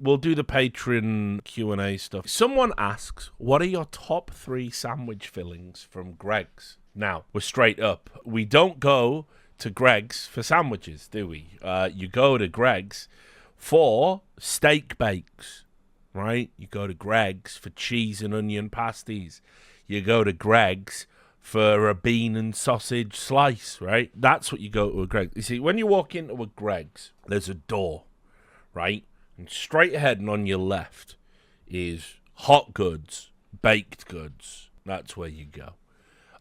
we'll do the Patreon Q&A stuff. Someone asks, what are your top 3 sandwich fillings from Greg's? Now, we're straight up. We don't go to Greg's for sandwiches, do we? You go to Greg's for steak bakes, right? You go to Greg's for cheese and onion pasties. You go to Greg's for a bean and sausage slice, right? That's what you go to a Greg's. You see, when you walk into a Greg's, there's a door, right? And straight ahead and on your left is hot goods, baked goods. That's where you go.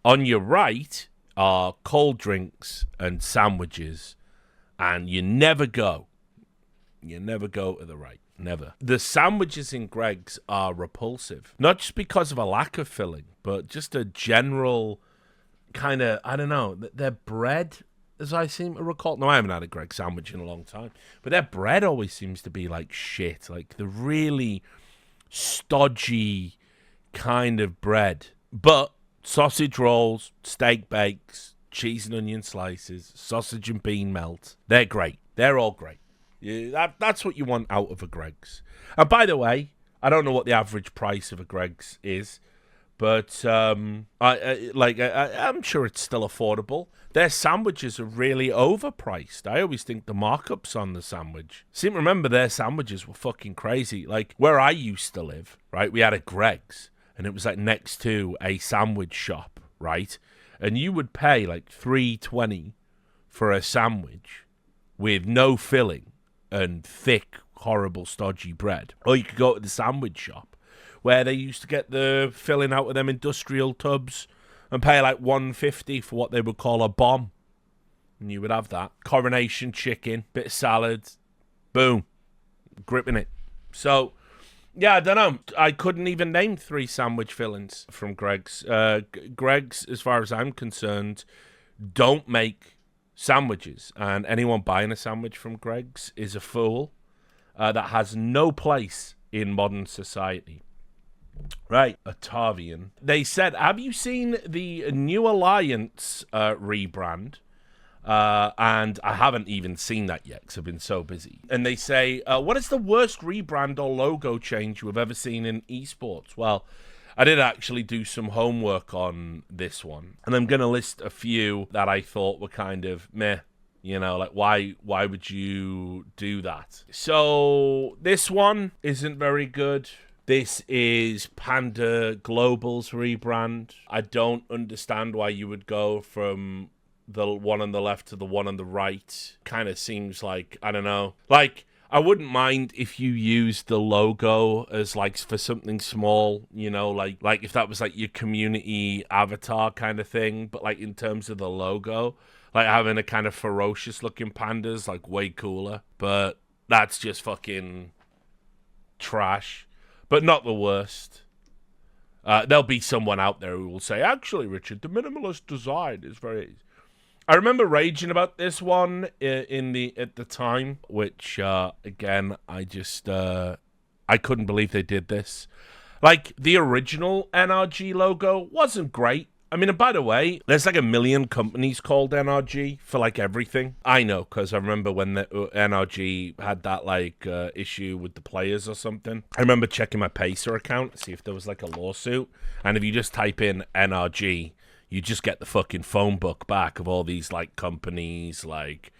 On your right are cold drinks and sandwiches, and you never go. You never go to the right. Never. The sandwiches in Greg's are repulsive. Not just because of a lack of filling, but just a general kind of, I don't know, their bread, as I seem to recall. No, I haven't had a Greg's sandwich in a long time. But their bread always seems to be like shit. Like the really stodgy kind of bread. But sausage rolls, steak bakes, cheese and onion slices, sausage and bean melt. They're great. They're all great. Yeah, that's what you want out of a Greg's. And by the way, I don't know what the average price of a Greg's is, but I'm sure it's still affordable. Their sandwiches are really overpriced. I always think the markups on the sandwich. Seem to remember their sandwiches were fucking crazy. Like where I used to live, right? We had a Greg's, and it was like next to a sandwich shop, right? And you would pay like $3.20 for a sandwich with no filling and thick, horrible, stodgy bread. Or you could go to the sandwich shop where they used to get the filling out of them industrial tubs and pay like $1.50 for what they would call a bomb. And you would have that. Coronation chicken, bit of salad, boom, gripping it. So, yeah, I don't know. I couldn't even name 3 sandwich fillings from Greg's. Greg's, as far as I'm concerned, don't make sandwiches, and anyone buying a sandwich from Greg's is a fool that has no place in modern society. Right, Otavian. They said, have you seen the New Alliance rebrand? And I haven't even seen that yet because I've been so busy. And they say, what is the worst rebrand or logo change you have ever seen in esports? Well, I did actually do some homework on this one, and I'm going to list a few that I thought were kind of meh, you know, like why would you do that? So this one isn't very good. This is Panda Global's rebrand. I don't understand why you would go from the one on the left to the one on the right. Kind of seems like, I don't know, like, I wouldn't mind if you used the logo as like for something small, you know, like if that was like your community avatar kind of thing. But like in terms of the logo, like having a kind of ferocious looking panda's like way cooler. But that's just fucking trash, but not the worst. There'll be someone out there who will say, actually, Richard, the minimalist design is very... I remember raging about this one at the time, which again I just I couldn't believe they did this. Like the original NRG logo wasn't great. I mean, and by the way, there's like a million companies called NRG for like everything. I know because I remember when the NRG had that like issue with the players or something. I remember checking my Pacer account to see if there was like a lawsuit, and if you just type in NRG, you just get the fucking phone book back of all these, like, companies, like,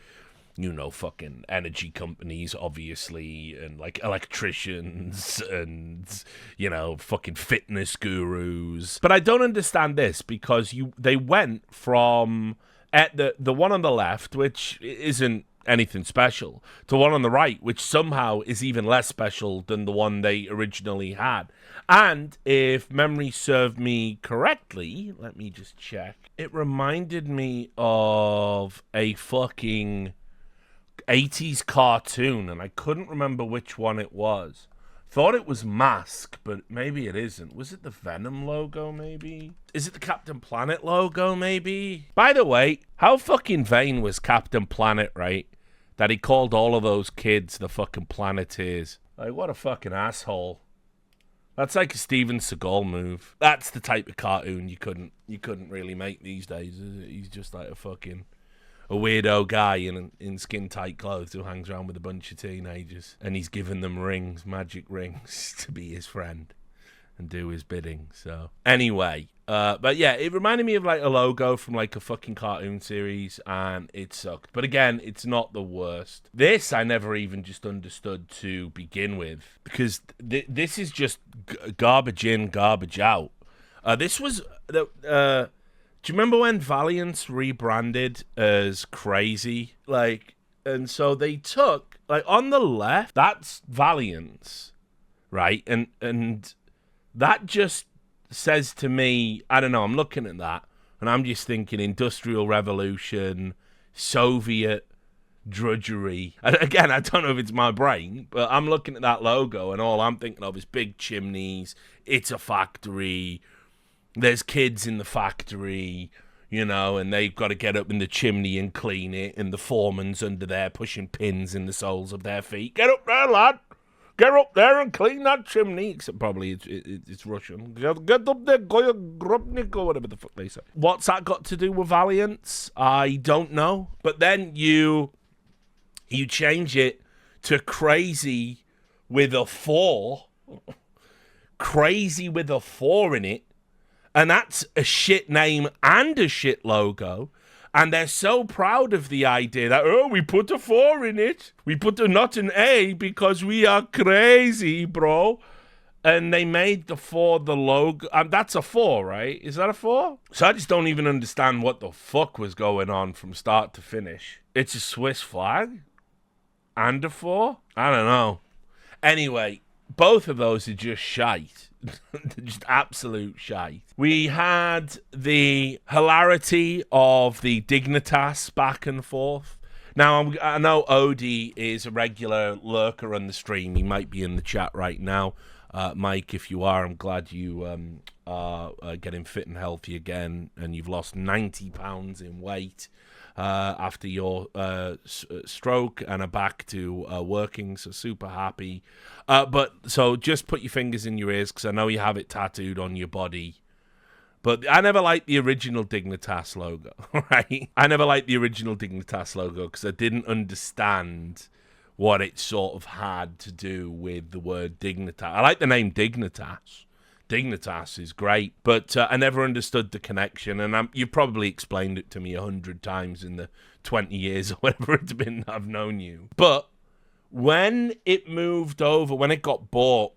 you know, fucking energy companies, obviously, and, like, electricians and, you know, fucking fitness gurus. But I don't understand this, because they went from at the one on the left, which isn't anything special, to one on the right, which somehow is even less special than the one they originally had. And if memory served me correctly, let me just check, it reminded me of a fucking 80s cartoon, and I couldn't remember which one it was. Thought it was Mask, but maybe it isn't. Was it the Venom logo, maybe? Is it the Captain Planet logo, maybe? By the way, how fucking vain was Captain Planet, right? That he called all of those kids the fucking Planeteers. Like, what a fucking asshole. That's like a Steven Seagal move. That's the type of cartoon you couldn't really make these days, is it? He's just like a a weirdo guy in skin-tight clothes who hangs around with a bunch of teenagers, and he's given them rings, magic rings, to be his friend and do his bidding. So anyway, but yeah, it reminded me of like a logo from like a fucking cartoon series, and it sucked. But again, it's not the worst. This I never even just understood to begin with, because this is just garbage in, garbage out. This was the. Do you remember when Valiance rebranded as Crazy? Like, and so they took, like, on the left, that's Valiance, right? And that just says to me, I don't know, I'm looking at that, and I'm just thinking Industrial Revolution, Soviet drudgery. And again, I don't know if it's my brain, but I'm looking at that logo, and all I'm thinking of is big chimneys, it's a factory, there's kids in the factory, you know, and they've got to get up in the chimney and clean it, and the foreman's under there pushing pins in the soles of their feet. Get up there, lad! Get up there and clean that chimney. Except probably it's Russian. Get up there, Goya Grubnik, or whatever the fuck they say. What's that got to do with Valiance? I don't know. But then you change it to Crazy with a 4. Crazy with a 4 in it. And that's a shit name and a shit logo. And they're so proud of the idea that, oh, we put a 4 in it. We put not an A because we are crazy, bro. And they made the 4 the logo. That's a 4, right? Is that a 4? So I just don't even understand what the fuck was going on from start to finish. It's a Swiss flag? And a 4? I don't know. Anyway, both of those are just shite. Just absolute shite. We had the hilarity of the Dignitas back and forth. Now, I know Odie is a regular lurker on the stream. He might be in the chat right now. Mike, if you are, I'm glad you are getting fit and healthy again, and you've lost 90 pounds in weight after your stroke and are back to working, so super happy. But so just put your fingers in your ears, because I know you have it tattooed on your body. But I never liked the original Dignitas logo, right? I never liked the original Dignitas logo because I didn't understand what it sort of had to do with the word Dignitas. I like the name Dignitas. Dignitas is great, but I never understood the connection, and you've probably explained it to me 100 times in the 20 years or whatever it's been that I've known you. But when it moved over, when it got bought,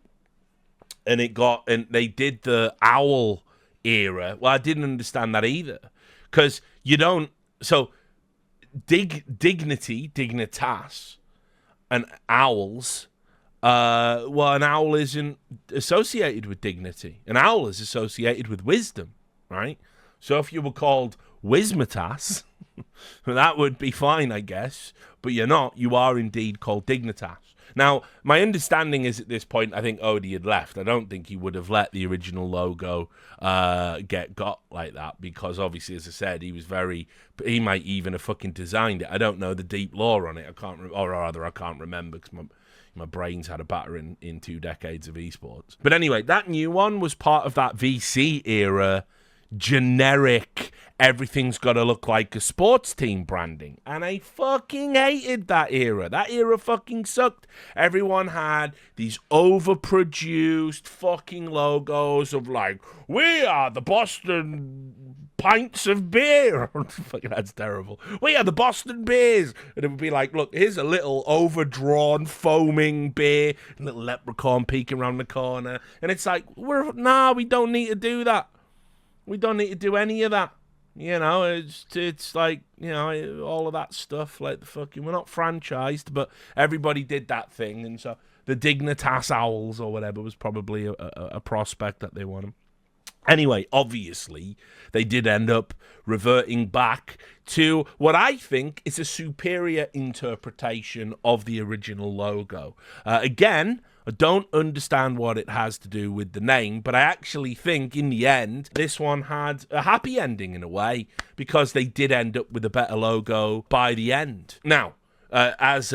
and they did the owl era, well, I didn't understand that either, because you don't. So dignity, Dignitas, and owls. Well, an owl isn't associated with dignity. An owl is associated with wisdom, right? So if you were called Wismatas, that would be fine, I guess. But you're not. You are indeed called Dignitas. Now, my understanding is at this point, I think Odie had left. I don't think he would have let the original logo get got like that, because obviously, as I said, he might even have fucking designed it. I don't know the deep lore on it. I can't remember, because my brain's had a batter in 2 decades of esports. But anyway, that new one was part of that VC era, generic, everything's got to look like a sports team branding. And I fucking hated that era. That era fucking sucked. Everyone had these overproduced fucking logos of like, we are the Boston pints of beer. Fucking, that's terrible. We are the Boston beers. And it would be like, look, here's a little overdrawn foaming beer, a little leprechaun peeking around the corner. And it's like, we don't need to do that. We don't need to do any of that. You know, it's like, you know, all of that stuff, like the fucking, we're not franchised, but everybody did that thing. And so the Dignitas Owls or whatever was probably a prospect that they wanted. Anyway, obviously, they did end up reverting back to what I think is a superior interpretation of the original logo. Again, I don't understand what it has to do with the name, but I actually think in the end, this one had a happy ending in a way, because they did end up with a better logo by the end. Now, as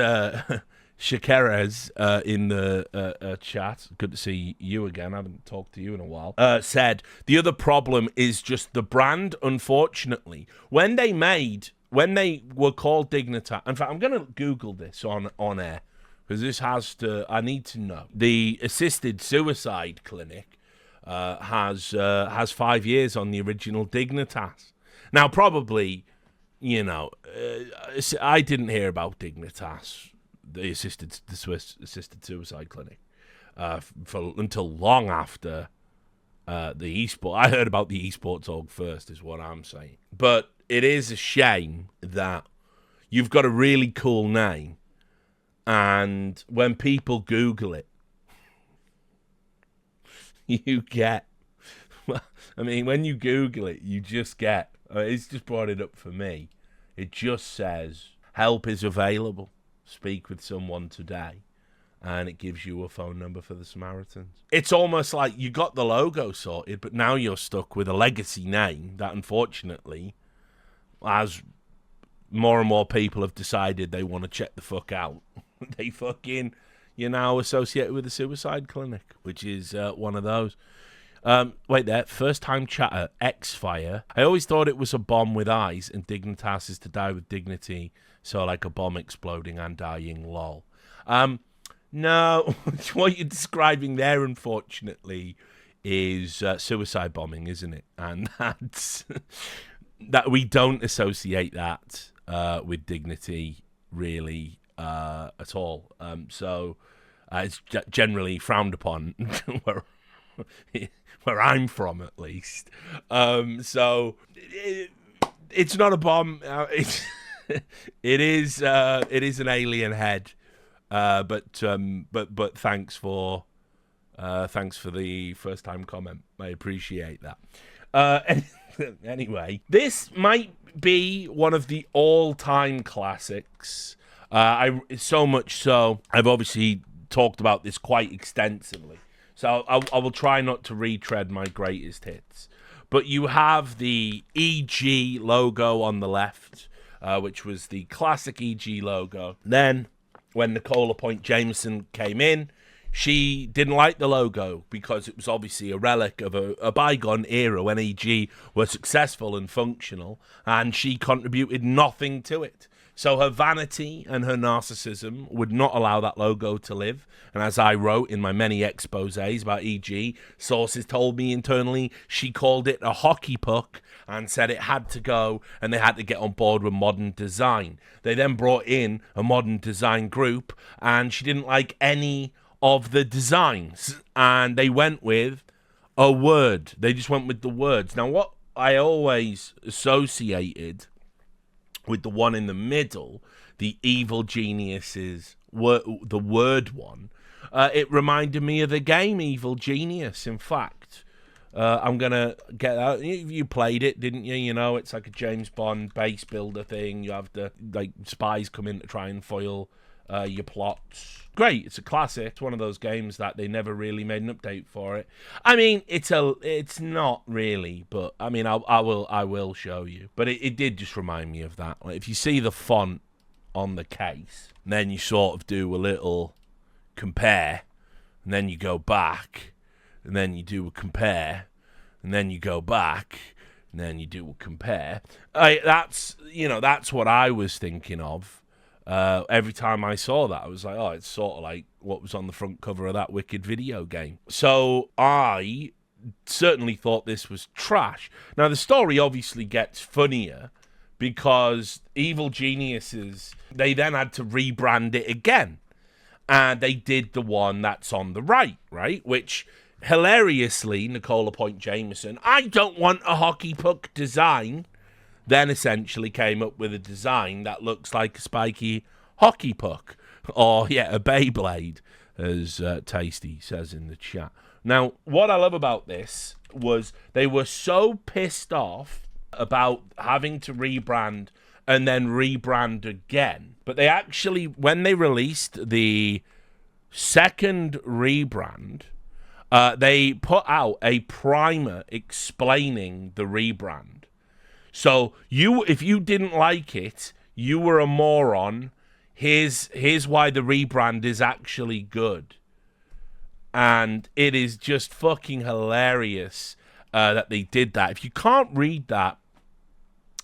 Shakerez in the chat, good to see you again, I haven't talked to you in a while, said, the other problem is just the brand, unfortunately. When they made when they were called Dignitas. In fact, I'm going to Google this on air because this has to. I need to know. The assisted suicide clinic has 5 years on the original Dignitas. Now, probably, I didn't hear about Dignitas, the Swiss assisted suicide clinic, until long after the esports. I heard about the esports org first, is what I'm saying. But it is a shame that you've got a really cool name, and when people Google it, you get. I mean, when you Google it, you just get. It's just brought it up for me. It just says help is available. Speak with someone today. And it gives you a phone number for the Samaritans. It's almost like you got the logo sorted, but now you're stuck with a legacy name that, unfortunately, as more and more people have decided they want to check the fuck out, you're now associated with a suicide clinic, which is one of those. Wait there, first time chatter, X-Fire. I always thought it was a bomb with eyes, and Dignitas is to die with dignity, so like a bomb exploding and dying, lol. No, what you're describing there, unfortunately, is suicide bombing, isn't it? And that's that we don't associate that with dignity, really, at all. So it's generally frowned upon where I'm from, at least. So it's not a bomb. It is an alien head. But thanks for the first time comment. I appreciate that. Anyway, this might be one of the all-time classics. So much so I've obviously talked about this quite extensively. So I will try not to retread my greatest hits. But you have the EG logo on the left, which was the classic EG logo. Then, when Nicola Point Jameson came in, she didn't like the logo because it was obviously a relic of a bygone era when EG were successful and functional, and she contributed nothing to it. So her vanity and her narcissism would not allow that logo to live. And as I wrote in my many exposés about EG, sources told me internally she called it a hockey puck and said it had to go and they had to get on board with modern design. They then brought in a modern design group and she didn't like any of the designs. And they went with a word. They just went with the words. Now, what I always associated with the one in the middle, the evil geniuses, the word one, it reminded me of the game Evil Genius. In fact, I'm going to get out. You played it, didn't you? You know, it's like a James Bond base builder thing. You have the spies come in to try and foil your plots. Great, it's a classic. It's one of those games that they never really made an update for it. I mean, it's not really, but I mean, I will show you. But it did just remind me of that. Like, if you see the font on the case, then you sort of do a little compare, and then you go back, and then you do a compare, and then you go back, and then you do a compare. That's what I was thinking of. Every time I saw that, I was like, oh, it's sort of like what was on the front cover of that Wicked video game. So I certainly thought this was trash. Now, the story obviously gets funnier because Evil Geniuses, they then had to rebrand it again. And they did the one that's on the right? Which, hilariously, Nicola Point Jameson, I don't want a hockey puck design, then essentially came up with a design that looks like a spiky hockey puck. Or, a Beyblade, as Tasty says in the chat. Now, what I love about this was they were so pissed off about having to rebrand and then rebrand again. But they actually, when they released the second rebrand, they put out a primer explaining the rebrand. So if you didn't like it, you were a moron. Here's why the rebrand is actually good. And it is just fucking hilarious that they did that. If you can't read that,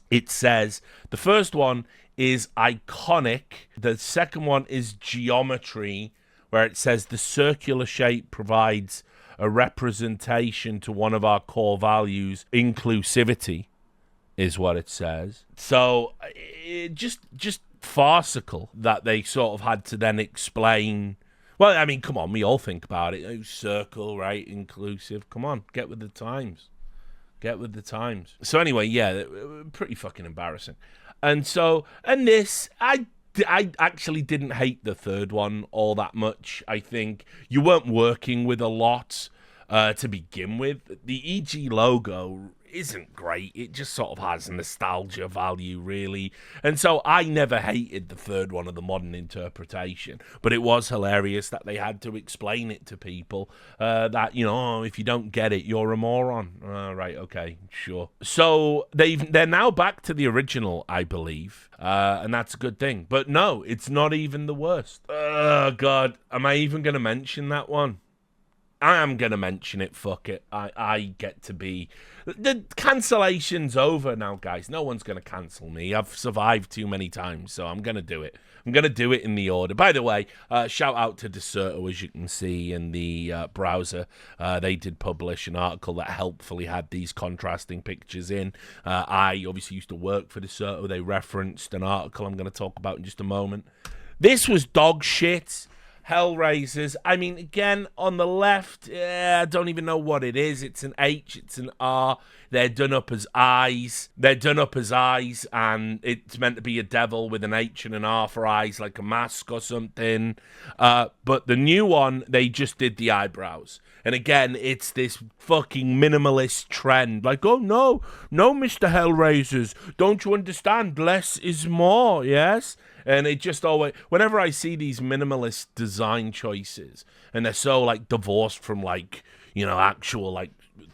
It says the first one is iconic. The second one is geometry, where it says the circular shape provides a representation to one of our core values, inclusivity, is what it says. So just farcical that they sort of had to then explain. Well, I mean, come on, we all think about it. Oh, circle, right? Inclusive. Come on, get with the times. Get with the times. So anyway, yeah, pretty fucking embarrassing. And this, I actually didn't hate the third one all that much. I think you weren't working with a lot to begin with. The EG logo isn't great. It just sort of has nostalgia value, really. And so I never hated the third one of the modern interpretation, but it was hilarious that they had to explain it to people that, if you don't get it, you're a moron. Right, okay, sure. So they're now back to the original, I believe, and that's a good thing. But no, it's not even the worst. Oh, God, am I even going to mention that one? I am going to mention it, fuck it. I get to be... The cancellation's over now, guys. No one's going to cancel me. I've survived too many times, so I'm going to do it. I'm going to do it in the order. By the way, shout out to DotA, as you can see in the browser. They did publish an article that helpfully had these contrasting pictures in. I obviously used to work for DotA. They referenced an article I'm going to talk about in just a moment. This was dog shit. Hellraisers. I mean, again, on the left, I don't even know what it is. It's an H, it's an R. They're done up as eyes. And it's meant to be a devil with an H and an R for eyes, like a mask or something. But the new one, they just did the eyebrows. And again, it's this fucking minimalist trend. Like, oh, no, Mr. Hellraisers. Don't you understand? Less is more, yes? And it just always, whenever I see these minimalist design choices, and they're so, like, divorced from, like, actual, like,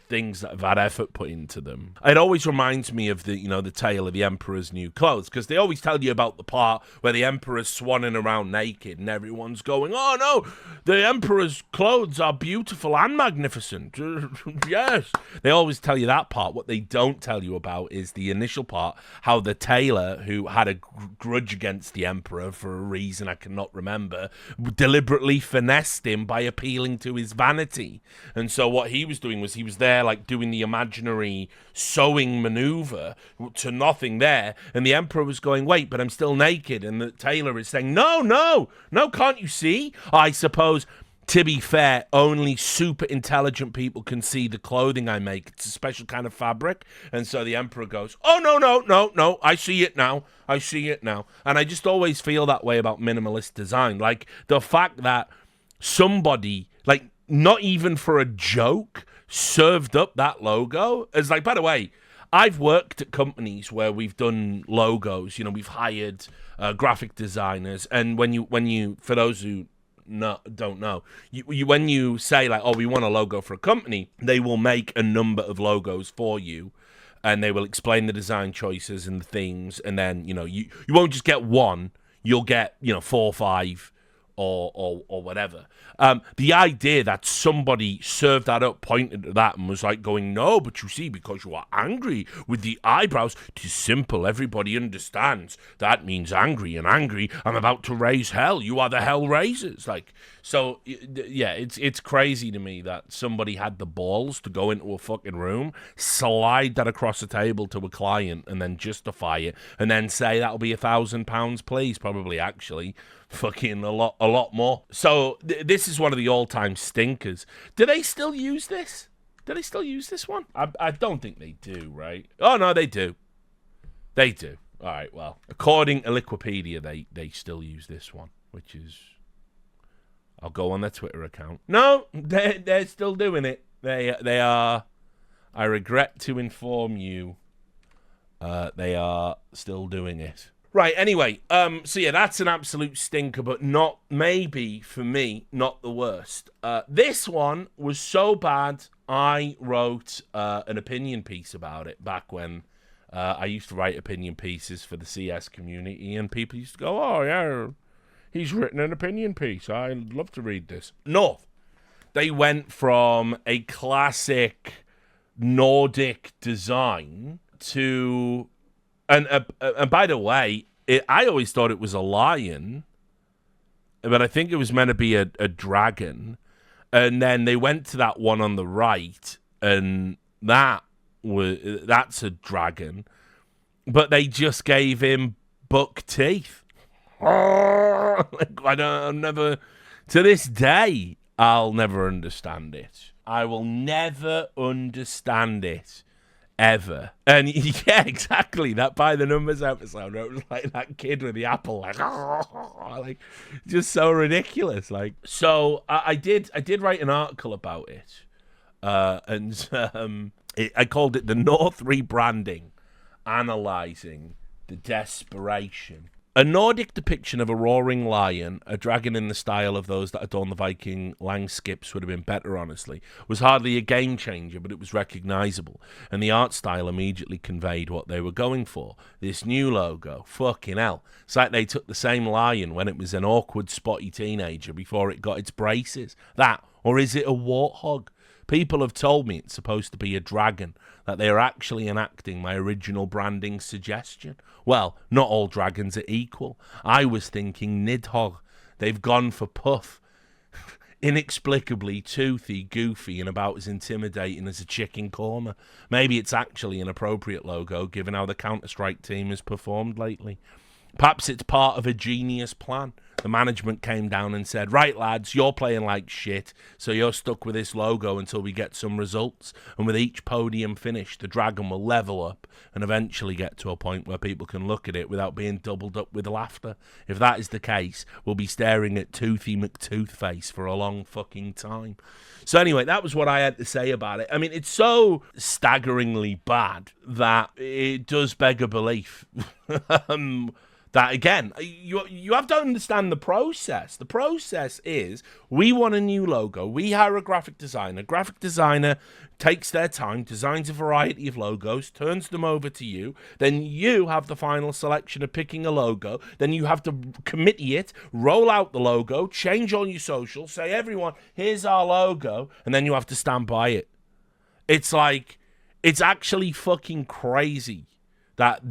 things that have had effort put into them. It always reminds me of the tale of the Emperor's new clothes, because they always tell you about the part where the Emperor's swanning around naked and everyone's going, oh no, the Emperor's clothes are beautiful and magnificent. Yes. They always tell you that part. What they don't tell you about is the initial part, how the tailor, who had a grudge against the Emperor for a reason I cannot remember, deliberately finessed him by appealing to his vanity. And so what he was doing was he was there like doing the imaginary sewing maneuver to nothing there, and the Emperor was going, wait, but I'm still naked, and the tailor is saying, no, can't you see? I suppose, to be fair, only super intelligent people can see the clothing I make. It's a special kind of fabric. And so the Emperor goes, oh, no, I see it now. And I just always feel that way about minimalist design. Like, the fact that somebody, like, not even for a joke, served up that logo. It's like, by the way, I've worked at companies where we've done logos. We've hired graphic designers, and when you for those who don't know, you when you say like, oh, we want a logo for a company, they will make a number of logos for you, and they will explain the design choices and the things, and then you won't just get one, you'll get 4 or 5 or whatever. The idea that somebody served that up, pointed at that, and was like going, no, but you see, because you are angry with the eyebrows, it is simple, everybody understands. That means angry, and angry, I'm about to raise hell. You are the Hellraisers. Like, so, yeah, it's crazy to me that somebody had the balls to go into a fucking room, slide that across the table to a client, and then justify it, and then say that'll be £1,000, please, probably, actually. Fucking a lot more. So this is one of the all-time stinkers. Do they still use this? Do they still use this one? I don't think they do, right? Oh, no, they do. They do. All right, well, according to Wikipedia, they still use this one, which is... I'll go on their Twitter account. No, they're still doing it. They are... I regret to inform you, they are still doing it. Right, anyway, so yeah, that's an absolute stinker, but not, maybe, for me, not the worst. This one was so bad, I wrote an opinion piece about it back when I used to write opinion pieces for the CS community, and people used to go, oh, yeah, he's written an opinion piece. I'd love to read this. North. They went from a classic Nordic design to And by the way, I always thought it was a lion, but I think it was meant to be a dragon. And then they went to that one on the right, and that's a dragon. But they just gave him buck teeth. To this day, I'll never understand it. I will never understand it. Ever. And yeah, exactly. That By the Numbers episode, it was like that kid with the apple, like just so ridiculous. Like, so I did write an article about it, I called it "The North Rebranding, Analyzing the Desperation." A Nordic depiction of a roaring lion, a dragon in the style of those that adorn the Viking landscapes would have been better, honestly, was hardly a game changer, but it was recognisable, and the art style immediately conveyed what they were going for. This new logo, fucking hell. It's like they took the same lion when it was an awkward, spotty teenager before it got its braces. That, or is it a warthog? People have told me it's supposed to be a dragon, that they are actually enacting my original branding suggestion. Well, not all dragons are equal. I was thinking Nidhogg. They've gone for Puff. Inexplicably toothy, goofy, and about as intimidating as a chicken korma. Maybe it's actually an appropriate logo, given how the Counter-Strike team has performed lately. Perhaps it's part of a genius plan. The management came down and said, right, lads, you're playing like shit, so you're stuck with this logo until we get some results. And with each podium finish, the dragon will level up and eventually get to a point where people can look at it without being doubled up with laughter. If that is the case, we'll be staring at Toothy McToothface for a long fucking time. So anyway, that was what I had to say about it. I mean, it's so staggeringly bad that it does beg a belief. That, again, you have to understand the process. The process is, we want a new logo. We hire a graphic designer. Graphic designer takes their time, designs a variety of logos, turns them over to you. Then you have the final selection of picking a logo. Then you have to committee it, roll out the logo, change all your socials, say, everyone, here's our logo, and then you have to stand by it. It's like, it's actually fucking crazy that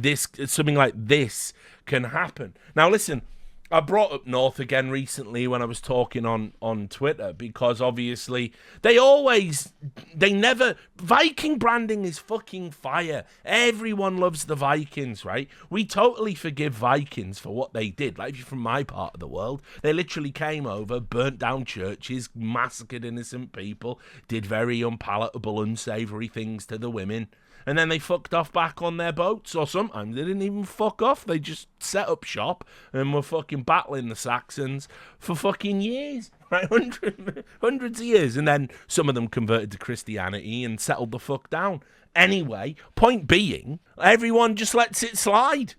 something like this can happen. Now, listen, I brought up North again recently when I was talking on Twitter, because obviously Viking branding is fucking fire. Everyone loves the Vikings, right? We totally forgive Vikings for what they did. Like, if you're from my part of the world, they literally came over, burnt down churches, massacred innocent people, did very unpalatable, unsavory things to the women. And then they fucked off back on their boats, or sometimes they didn't even fuck off. They just set up shop and were fucking battling the Saxons for fucking years, right? Hundreds of years. And then some of them converted to Christianity and settled the fuck down. Anyway, point being, everyone just lets it slide.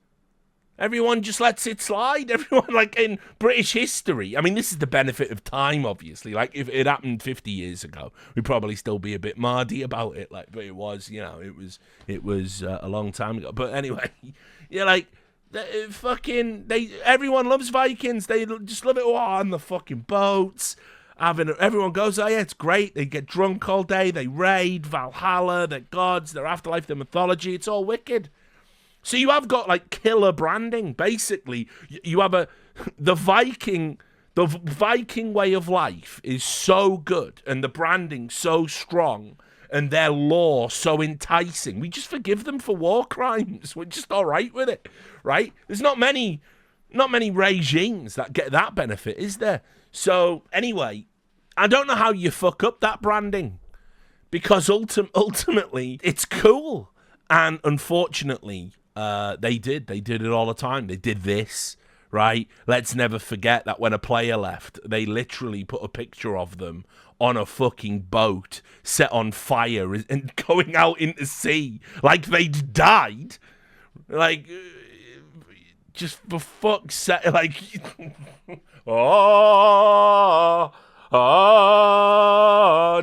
Everyone just lets it slide. Everyone, like in British history. I mean, this is the benefit of time, obviously. Like, if it happened 50 years ago, we'd probably still be a bit mardy about it. Like, but it was, it was a long time ago. But anyway, yeah, like, everyone loves Vikings. They just love it. Oh, on the fucking boats. Everyone goes, oh yeah, it's great. They get drunk all day. They raid Valhalla, their gods, their afterlife, their mythology. It's all wicked. So you have got, like, killer branding. Basically, you have the Viking way of life is so good, and the branding so strong, and their lore so enticing. We just forgive them for war crimes. We're just all right with it, right? There's not many regimes that get that benefit, is there? So anyway, I don't know how you fuck up that branding, because ultimately it's cool, and unfortunately, they did it all the time. They did this, right? Let's never forget that when a player left, they literally put a picture of them on a fucking boat set on fire and going out into sea like they'd died. Like, just for fuck's sake, like,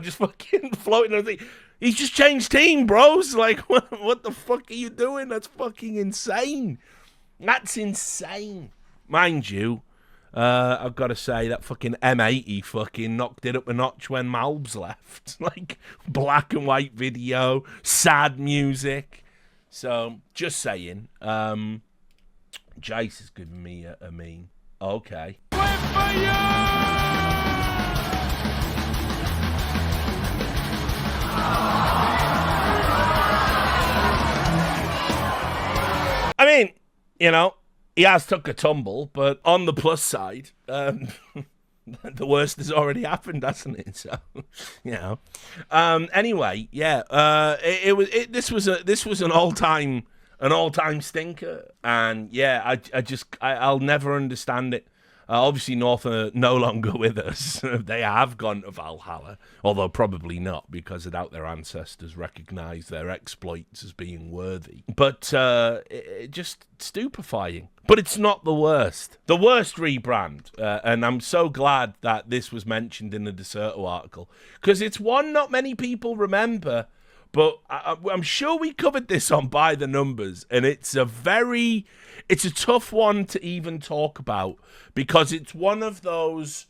just fucking floating on the sea. He's just changed team, bros. Like, what the fuck are you doing? That's fucking insane. That's insane. Mind you, I've got to say that fucking M80 fucking knocked it up a notch when Malbs left. Like, black and white video, sad music. So, just saying. Jace is giving me a meme. Okay. I mean, you know, he has took a tumble, but on the plus side, the worst has already happened, hasn't it? So, you know. Anyway, yeah. This was an all-time stinker, and yeah, I'll never understand it. Obviously, North are no longer with us. They have gone to Valhalla, although probably not, because I doubt their ancestors recognise their exploits as being worthy. But just stupefying. But it's not the worst. The worst rebrand, and I'm so glad that this was mentioned in the DotA article, because it's one not many people remember, but I'm sure we covered this on By the Numbers, and it's a tough one to even talk about, because it's one of those...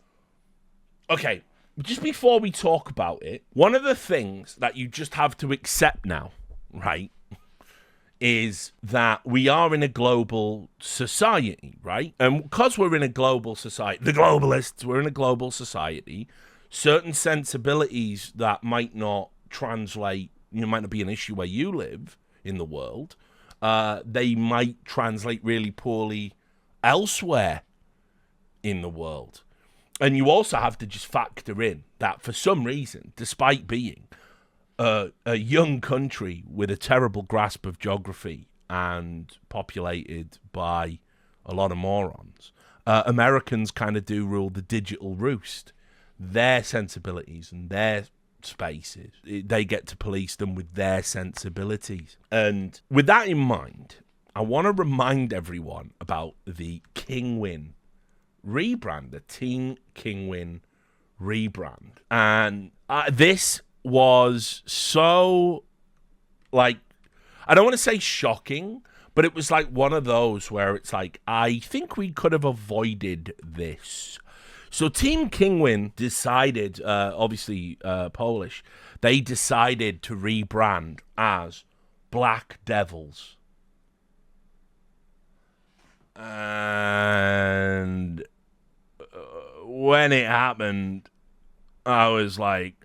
Okay, just before we talk about it, one of the things that you just have to accept now, right, is that we are in a global society, right? And because we're in a global society, the globalists, we're in a global society, certain sensibilities that might not translate, might not be an issue where you live in the world, they might translate really poorly elsewhere in the world. And you also have to just factor in that for some reason, despite being a young country with a terrible grasp of geography and populated by a lot of morons, Americans kind of do rule the digital roost. Their sensibilities and their spaces, they get to police them with their sensibilities. And with that in mind, I want to remind everyone about the Kingwin rebrand, the Team Kingwin rebrand. And this was so, like, I don't want to say shocking, but it was like one of those where it's like, I think we could have avoided this. So Team Kingwin decided, obviously Polish, they decided to rebrand as Black Devils. And when it happened, I was like,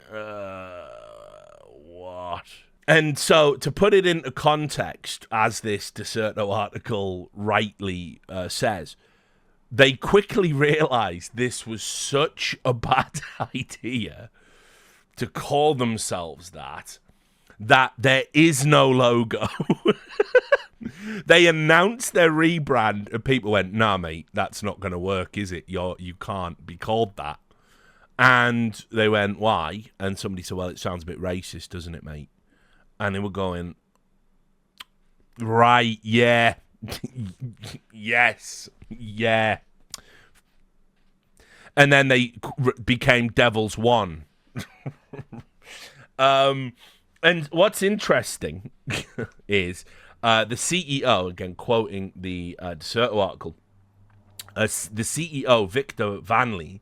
what? And so, to put it into context, as this DotA article rightly says, they quickly realized this was such a bad idea to call themselves that there is no logo. They announced their rebrand, and people went, nah, mate, that's not going to work, is it? You can't be called that. And they went, why? And somebody said, well, it sounds a bit racist, doesn't it, mate? And they were going, right, yeah, yes, yeah. And then they became Devils One. And what's interesting is the CEO, again, quoting the DotA article, the CEO, Victor Vanley,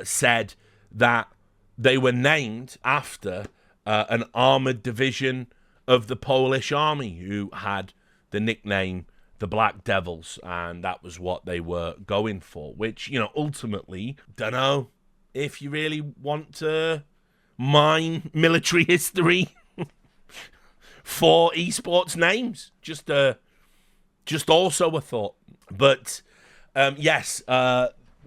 said that they were named after an armored division of the Polish army who had the nickname the Black Devils, and that was what they were going for, which, ultimately, don't know if you really want to mine military history for esports names. Just also a thought. But, yes,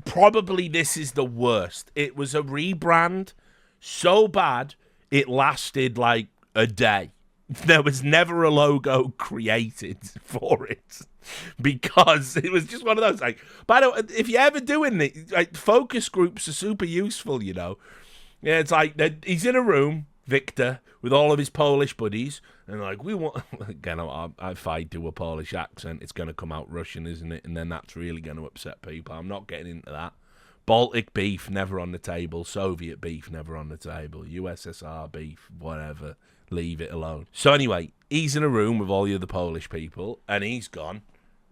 probably this is the worst. It was a rebrand so bad it lasted like a day. There was never a logo created for it because it was just one of those, like, by the way, if you're ever doing it, like, focus groups are super useful, Yeah, it's like he's in a room, Victor, with all of his Polish buddies, and like, we want, again, if I do a Polish accent, it's going to come out Russian, isn't it? And then that's really going to upset people. I'm not getting into that. Baltic beef, never on the table. Soviet beef, never on the table. USSR beef, whatever. Leave it alone. So anyway, he's in a room with all the other Polish people, and he's gone,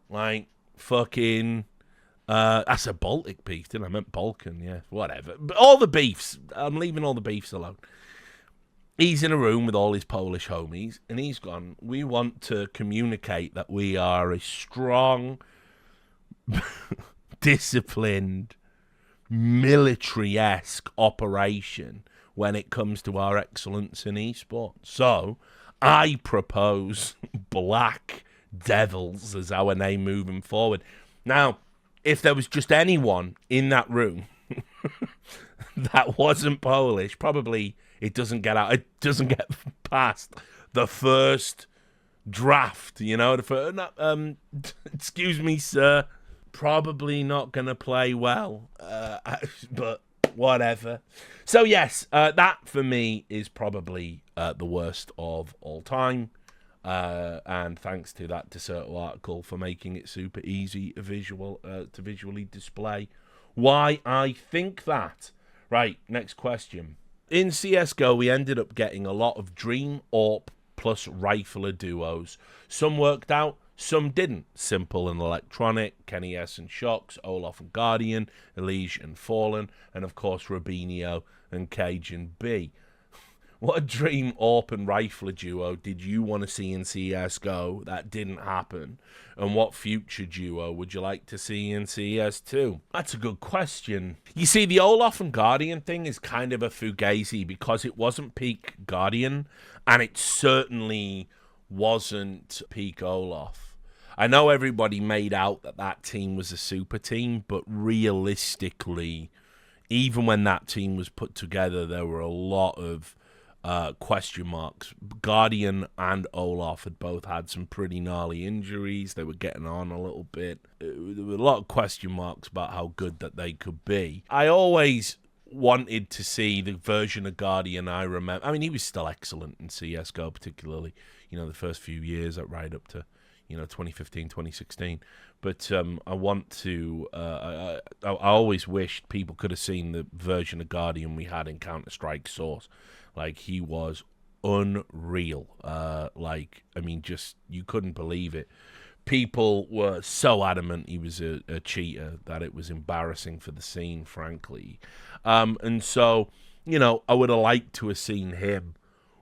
like, fucking... I said Baltic beef, didn't I? I meant Balkan, yeah, whatever. But all the beefs. I'm leaving all the beefs alone. He's in a room with all his Polish homies, and he's gone, we want to communicate that we are a strong, disciplined, military-esque operation when it comes to our excellence in esports. So I propose Black Devils as our name moving forward. Now, if there was just anyone in that room that wasn't Polish, probably it doesn't get past the first draft, you know. Excuse me, sir. Probably not going to play well, but whatever. So, yes, that for me is probably the worst of all time. And thanks to that Discertal article for making it super easy to visually display why I think that. Right, next question. In CSGO, we ended up getting a lot of Dream, AWP plus Rifler duos. Some worked out, some didn't. Simple and Electronic, Kenny S and Shocks, Olaf and Guardian, Elige and Fallen, and of course Rubinho and Cajun B. What Dream, AWP and Rifler duo did you want to see in CSGO that didn't happen? And what future duo would you like to see in CS2? That's a good question. You see, the Olaf and Guardian thing is kind of a fugazi because it wasn't peak Guardian, and it certainly wasn't peak Olaf. I know everybody made out that that team was a super team, but realistically, even when that team was put together, there were a lot of question marks. Guardian and Olaf had both had some pretty gnarly injuries. They were getting on a little bit. There were a lot of question marks about how good that they could be. I always wanted to see the version of Guardian I remember. I mean, he was still excellent in CSGO, particularly, you know, the first few years right up to, you know, 2015, 2016. But I want to, I always wished people could have seen the version of Guardian we had in Counter-Strike Source. Like, he was unreal. Like, I mean, just, you couldn't believe it. People were so adamant he was a cheater that it was embarrassing for the scene, frankly. And so, you know, I would have liked to have seen him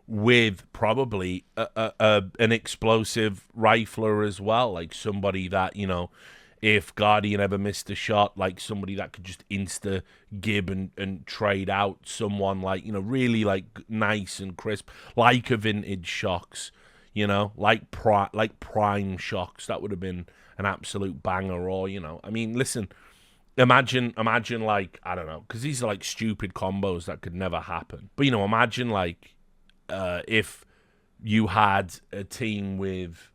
with probably an explosive rifler as well, like somebody that, you know, if Guardian ever missed a shot, like somebody that could just insta-gib and trade out someone like, you know, really like nice and crisp, like a vintage Shocks, you know, like prime Shocks. That would have been an absolute banger. Or, you know, I mean, listen, imagine like, I don't know, because these are like stupid combos that could never happen. But, you know, imagine like if you had a team with,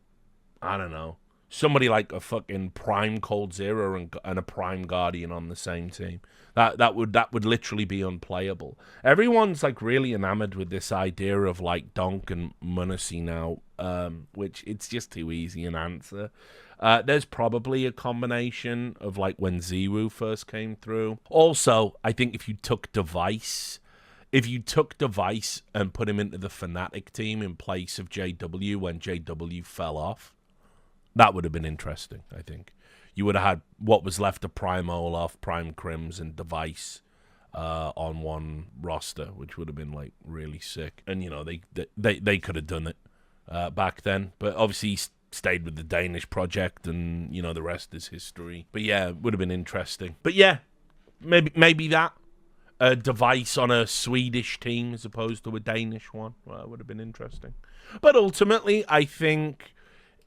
I don't know, somebody like a fucking prime Cold Zero and a prime Guardian on the same team. That would literally be unplayable. Everyone's like really enamored with this idea of like Donk and Munacy now, which it's just too easy an answer. There's probably a combination of like when Ziwu first came through. Also, I think if you took Device and put him into the Fnatic team in place of JW when JW fell off, that would have been interesting, I think. You would have had what was left of Prime Olaf, Prime Crims, and Device on one roster, which would have been like really sick. And, you know, they could have done it back then. But obviously he stayed with the Danish project and, you know, the rest is history. But yeah, it would have been interesting. But yeah, maybe that. A Device on a Swedish team as opposed to a Danish one. Well, it would have been interesting. But ultimately, I think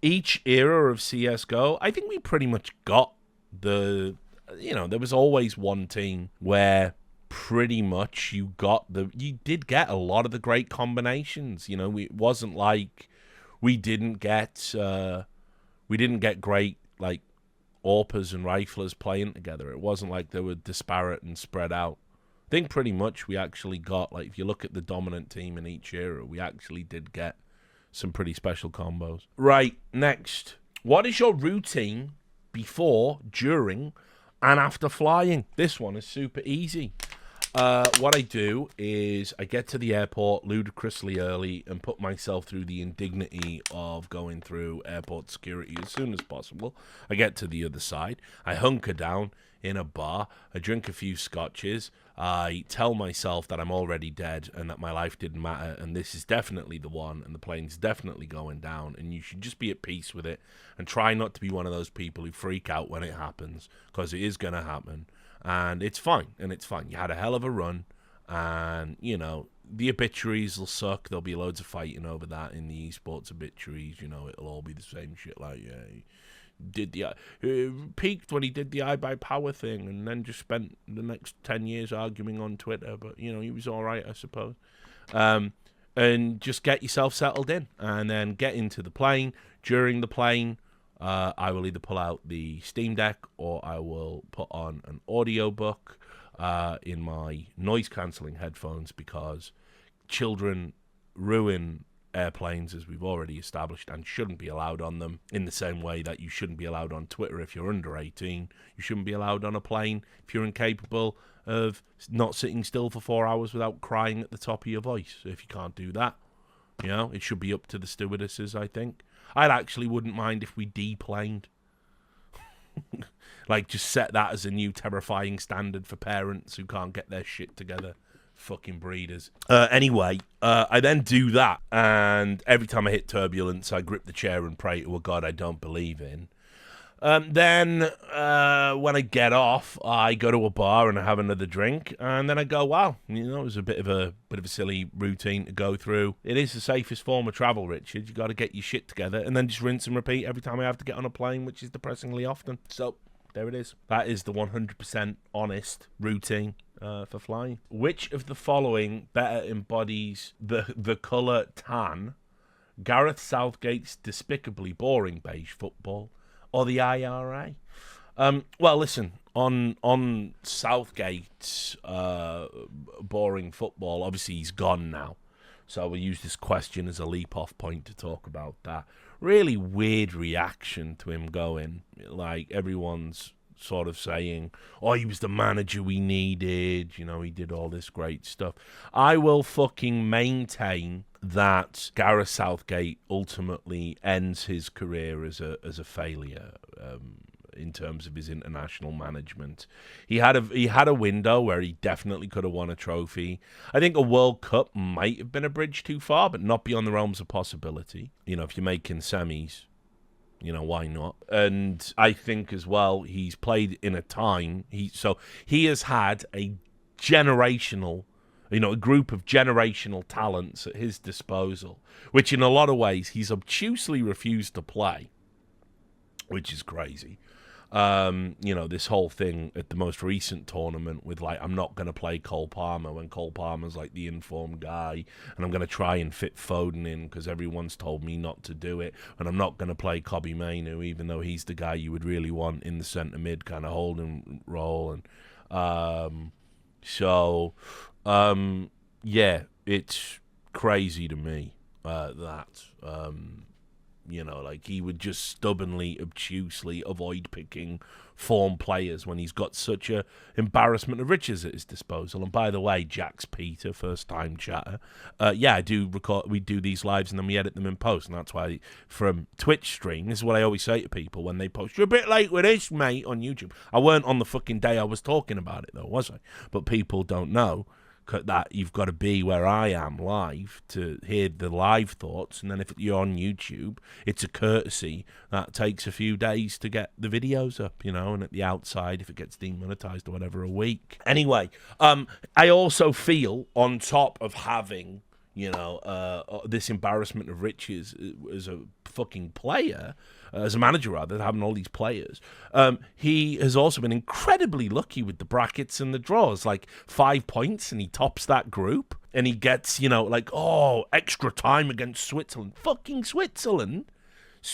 each era of CSGO, I think we pretty much got the, you know, there was always one team where pretty much you did get a lot of the great combinations. You know, it wasn't like we didn't get great, like, AWPers and Riflers playing together. It wasn't like they were disparate and spread out. I think pretty much we actually got, like, if you look at the dominant team in each era, we actually did get some pretty special combos. Right, next. What is your routine before, during, and after flying? This one is super easy. What I do is I get to the airport ludicrously early and put myself through the indignity of going through airport security as soon as possible. I get to the other side. I hunker down in a bar. I drink a few scotches. I tell myself that I'm already dead and that my life didn't matter and this is definitely the one and the plane's definitely going down and you should just be at peace with it and try not to be one of those people who freak out when it happens, because it is going to happen. And it's fine, You had a hell of a run, and, you know, the obituaries will suck. There'll be loads of fighting over that in the esports obituaries. You know, it'll all be the same shit, like, yeah, he did peaked when he did the I Buy Power thing, and then just spent the next 10 years arguing on Twitter, but, you know, he was all right, I suppose. And just get yourself settled in, and then get into the plane. During the plane, I will either pull out the Steam Deck or I will put on an audiobook in my noise-cancelling headphones, because children ruin airplanes, as we've already established, and shouldn't be allowed on them, in the same way that you shouldn't be allowed on Twitter if you're under 18. You shouldn't be allowed on a plane if you're incapable of not sitting still for 4 hours without crying at the top of your voice. If you can't do that, you know, it should be up to the stewardesses, I think. I actually wouldn't mind if we deplaned. Like, just set that as a new terrifying standard for parents who can't get their shit together. Fucking breeders. Anyway, I then do that, and every time I hit turbulence, I grip the chair and pray to a god I don't believe in. Then, when I get off, I go to a bar and I have another drink, and then I go, wow, you know, it was a bit of a silly routine to go through. It is the safest form of travel, Richard. You got to get your shit together, and then just rinse and repeat every time I have to get on a plane, which is depressingly often. So, there it is. That is the 100% honest routine for flying. Which of the following better embodies the colour tan? Gareth Southgate's despicably boring beige football, or the IRA? Well, listen, on Southgate's boring football, obviously he's gone now, so we'll use this question as a leap-off point to talk about that. Really weird reaction to him going. Like, everyone's sort of saying, oh, he was the manager we needed, you know, he did all this great stuff. I will fucking maintain that Gareth Southgate ultimately ends his career as a failure in terms of his international management. He had a window where he definitely could have won a trophy. I think a World Cup might have been a bridge too far, but not beyond the realms of possibility. You know, if you're making semis, you know, why not? And I think as well, he's played in a time, he has had a generational, you know, a group of generational talents at his disposal, which in a lot of ways he's obtusely refused to play, which is crazy. You know, this whole thing at the most recent tournament with, like, I'm not going to play Cole Palmer when Cole Palmer's, like, the informed guy, and I'm going to try and fit Foden in because everyone's told me not to do it, and I'm not going to play Kobbie Mainoo, even though he's the guy you would really want in the centre mid kind of holding role. And yeah, it's crazy to me that you know, like, he would just stubbornly, obtusely avoid picking form players when he's got such a embarrassment of riches at his disposal. And by the way, Jax Peter, first time chatter, yeah, I do record. We do these lives and then we edit them in post, and that's why from Twitch stream, this is what I always say to people when they post, you're a bit late with this, mate, on YouTube. I weren't on the fucking day I was talking about it though, was I? But people don't know that you've got to be where I am live to hear the live thoughts, and then if you're on YouTube, it's a courtesy that takes a few days to get the videos up, you know, and at the outside, if it gets demonetized or whatever, a week. Anyway, I also feel, on top of having, you know, this embarrassment of riches as a fucking player, as a manager rather, having all these players, he has also been incredibly lucky with the brackets and the draws, like 5 points, and he tops that group, and he gets, you know, like, oh, extra time against Switzerland. Fucking Switzerland?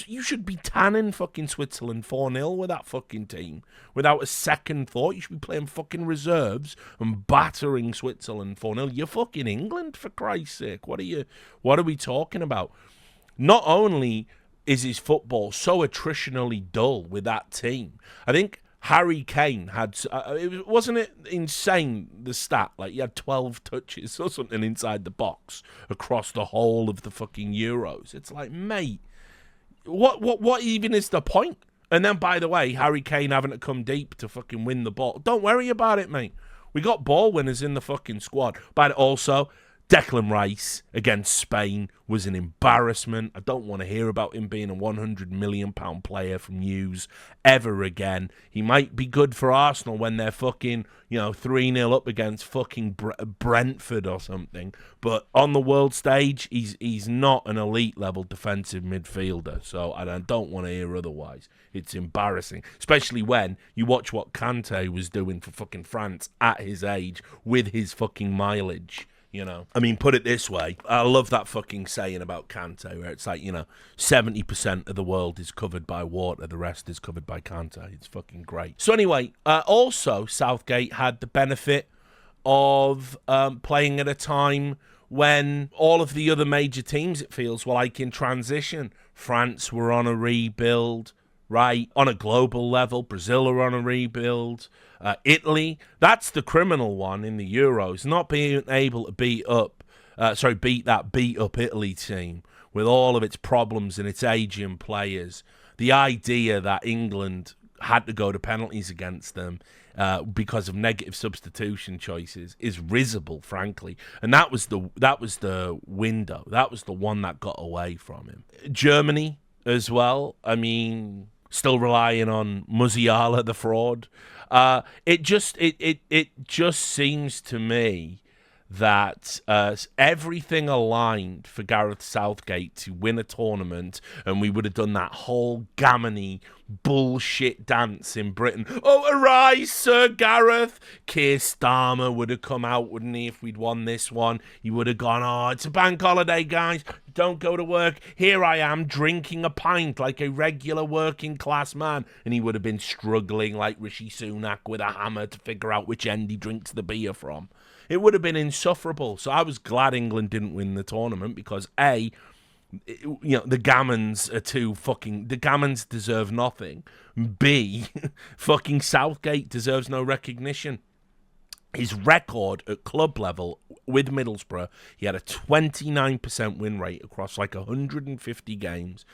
You should be tanning fucking Switzerland 4-0 with that fucking team without a second thought. You should be playing fucking reserves and battering Switzerland 4-0. You're fucking England, for Christ's sake. What are we talking about? Not only is his football so attritionally dull with that team, I think Harry Kane had, wasn't it insane, the stat? Like, he had 12 touches or something inside the box across the whole of the fucking Euros. It's like, mate, what even is the point? And then, by the way, Harry Kane having to come deep to fucking win the ball. Don't worry about it, mate. We got ball winners in the fucking squad. But also, Declan Rice against Spain was an embarrassment. I don't want to hear about him being a £100 million player from News ever again. He might be good for Arsenal when they're fucking, 3-0 up against fucking Brentford or something. But on the world stage, he's not an elite level defensive midfielder. So I don't want to hear otherwise. It's embarrassing, especially when you watch what Kante was doing for fucking France at his age with his fucking mileage. I mean, put it this way. I love that fucking saying about Kante, where it's like, 70% of the world is covered by water, the rest is covered by Kante. It's fucking great. So anyway, also Southgate had the benefit of playing at a time when all of the other major teams, it feels, were like in transition. France were on a rebuild, right? On a global level, Brazil are on a rebuild. Italy, that's the criminal one in the Euros, not being able to beat that beat-up Italy team with all of its problems and its aging players. The idea that England had to go to penalties against them because of negative substitution choices is risible, frankly. And that was the window. That was the one that got away from him. Germany as well. I mean, still relying on Musiala, the fraud. It just seems to me that everything aligned for Gareth Southgate to win a tournament, and we would have done that whole gammony bullshit dance in Britain. Oh, arise, Sir Gareth! Keir Starmer would have come out, wouldn't he, if we'd won this one? He would have gone, oh, it's a bank holiday, guys. Don't go to work. Here I am drinking a pint like a regular working class man. And he would have been struggling like Rishi Sunak with a hammer to figure out which end he drinks the beer from. It would have been insufferable. So I was glad England didn't win the tournament because A, the Gammons are the Gammons deserve nothing. B, fucking Southgate deserves no recognition. His record at club level with Middlesbrough, he had a 29% win rate across like 150 games.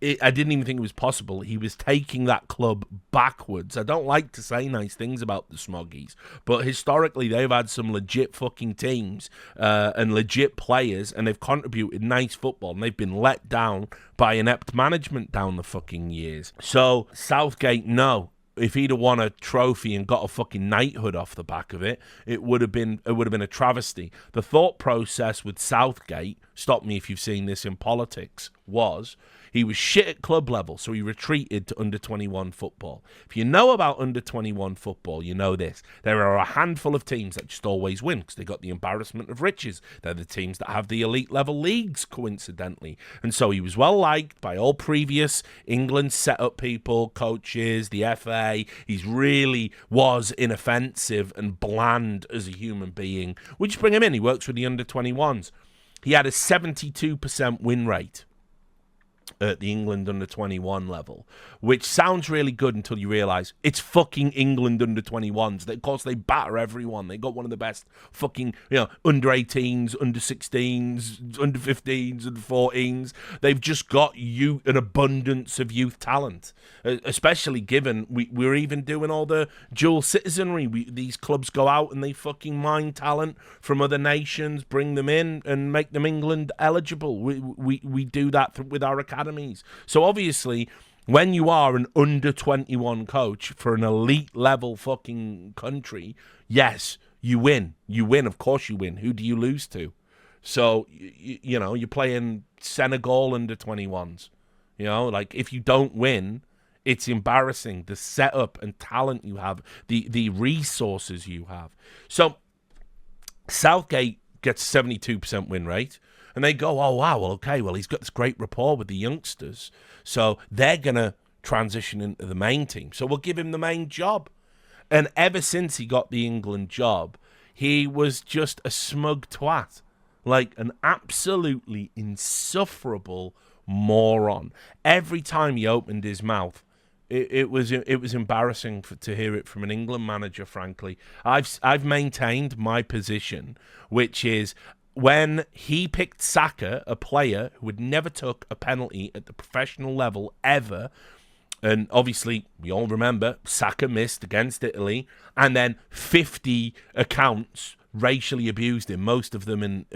I didn't even think it was possible. He was taking that club backwards. I don't like to say nice things about the Smoggies, but historically they've had some legit fucking teams and legit players, and they've contributed nice football, and they've been let down by inept management down the fucking years. So Southgate, no. If he'd have won a trophy and got a fucking knighthood off the back of it, it would have been a travesty. The thought process with Southgate, stop me if you've seen this in politics, was he was shit at club level, so he retreated to under-21 football. If you know about under-21 football, you know this. There are a handful of teams that just always win because they got the embarrassment of riches. They're the teams that have the elite level leagues, coincidentally. And so he was well liked by all previous England set-up people, coaches, the FA. He really was inoffensive and bland as a human being. We just bring him in. He works with the under-21s. He had a 72% win rate at the England under-21 level, which sounds really good until you realise it's fucking England under-21s. Of course, they batter everyone. They got one of the best fucking, under-18s, under-16s, under-15s, under-14s. They've just got an abundance of youth talent, especially given we're even doing all the dual citizenry. These clubs go out and they fucking mine talent from other nations, bring them in and make them England eligible. We do that with our academies. So obviously, when you are an under-21 coach for an elite level fucking country, yes, you win. You win. Of course you win. Who do you lose to? So, you're playing Senegal under-21s. Like, if you don't win, it's embarrassing. The setup and talent you have, the resources you have. So, Southgate gets 72% win rate. And they go, oh, wow, well, okay, well, he's got this great rapport with the youngsters. So they're going to transition into the main team. So we'll give him the main job. And ever since he got the England job, he was just a smug twat. Like an absolutely insufferable moron. Every time he opened his mouth, It was embarrassing to hear it from an England manager. Frankly, I've maintained my position, which is when he picked Saka, a player who had never took a penalty at the professional level ever. And obviously, we all remember Saka missed against Italy, and then 50 accounts racially abused him, most of them in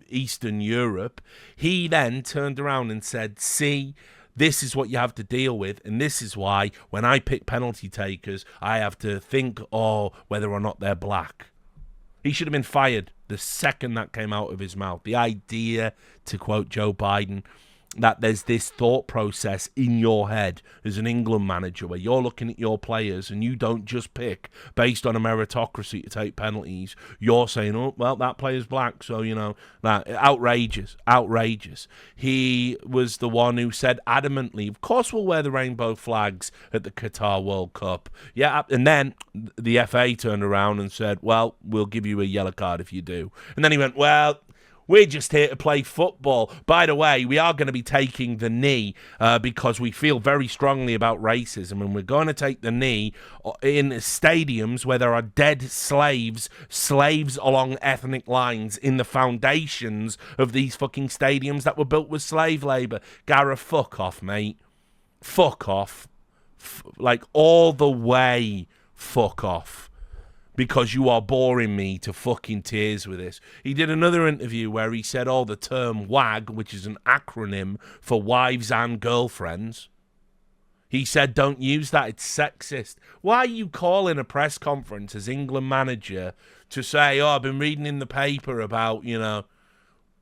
Eastern Europe. He then turned around and said, see, this is what you have to deal with, and this is why when I pick penalty takers, I have to think, whether or not they're black. He should have been fired the second that came out of his mouth. The idea, to quote Joe Biden, that there's this thought process in your head as an England manager where you're looking at your players and you don't just pick based on a meritocracy to take penalties. You're saying, oh, well, that player's black, so, that outrageous. He was the one who said adamantly, of course we'll wear the rainbow flags at the Qatar World Cup. Yeah, and then the FA turned around and said, well, we'll give you a yellow card if you do. And then he went, well, we're just here to play football. By the way, we are going to be taking the knee because we feel very strongly about racism, and we're going to take the knee in stadiums where there are dead slaves along ethnic lines in the foundations of these fucking stadiums that were built with slave labour. Gareth, fuck off, mate. Fuck off. Like, all the way fuck off. Because you are boring me to fucking tears with this. He did another interview where he said, the term WAG, which is an acronym for wives and girlfriends. He said, don't use that, it's sexist. Why are you calling a press conference as England manager to say, I've been reading in the paper about,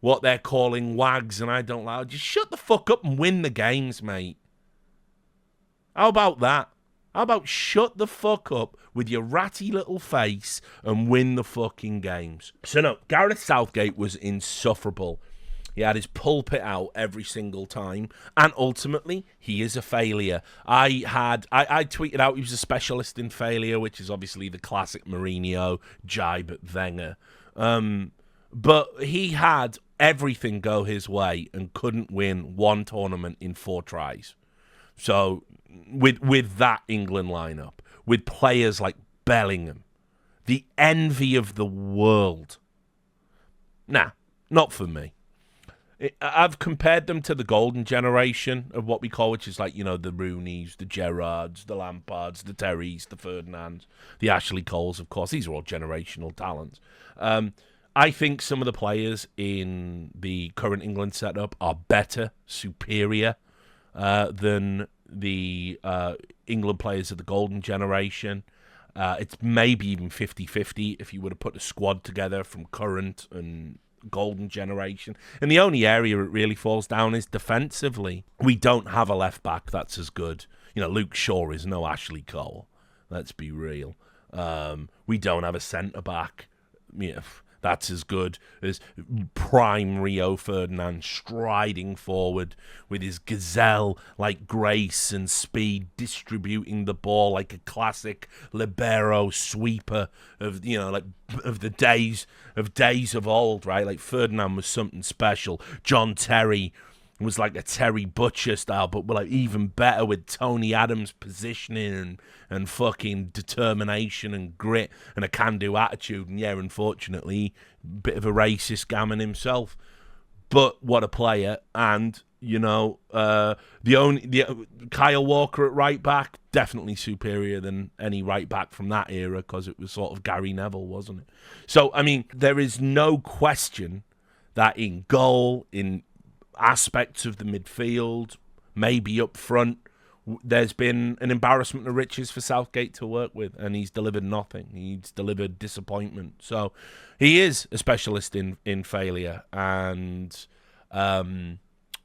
what they're calling WAGs and I don't like it? Just shut the fuck up and win the games, mate. How about that? How about shut the fuck up with your ratty little face and win the fucking games? So no, Gareth Southgate was insufferable. He had his pulpit out every single time, and ultimately, he is a failure. I tweeted out he was a specialist in failure, which is obviously the classic Mourinho jibe at Wenger. But he had everything go his way and couldn't win one tournament in 4 tries. So with that England lineup, with players like Bellingham, the envy of the world. Nah, not for me. I've compared them to the golden generation of what we call, which is like, the Rooneys, the Gerrards, the Lampards, the Terrys, the Ferdinands, the Ashley Coles, of course. These are all generational talents. I think some of the players in the current England setup are better, superior than the England players of the golden generation. It's maybe even 50-50 if you were to put a squad together from current and golden generation. And the only area it really falls down is defensively. We don't have a left back that's as good. Luke Shaw is no Ashley Cole. Let's be real. We don't have a centre back. That's as good as prime Rio Ferdinand striding forward with his gazelle-like grace and speed, distributing the ball like a classic libero sweeper of the days of old, right? Like Ferdinand was something special. John Terry was like a Terry Butcher style, but like even better with Tony Adams' positioning and fucking determination and grit and a can-do attitude. And yeah, unfortunately, a bit of a racist gammon himself. But what a player. And, Kyle Walker at right back, definitely superior than any right back from that era because it was sort of Gary Neville, wasn't it? So, I mean, there is no question that in goal, in aspects of the midfield, maybe up front, there's been an embarrassment of riches for Southgate to work with, and he's delivered nothing. He's delivered disappointment. So he is a specialist in failure, and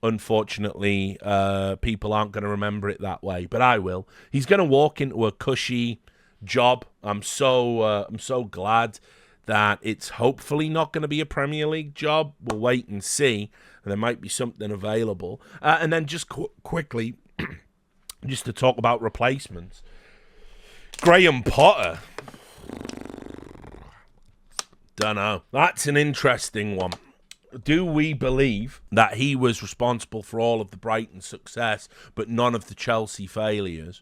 unfortunately, people aren't going to remember it that way, but I will. He's going to walk into a cushy job. I'm so glad that it's hopefully not going to be a Premier League job. We'll wait and see. And there might be something available. And then just quickly, just to talk about replacements. Graham Potter. Dunno. That's an interesting one. Do we believe that he was responsible for all of the Brighton success, but none of the Chelsea failures?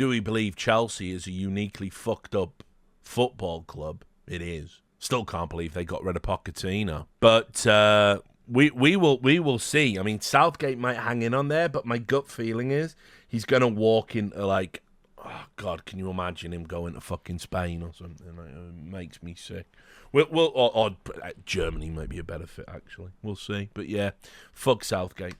Do we believe Chelsea is a uniquely fucked up football club? It is. Still can't believe they got rid of Pochettino. But we will see. I mean, Southgate might hang in on there, but my gut feeling is he's going to walk into, like, oh, God, can you imagine him going to fucking Spain or something? It makes me sick. Or Germany might be a better fit, actually. We'll see. But, yeah, fuck Southgate.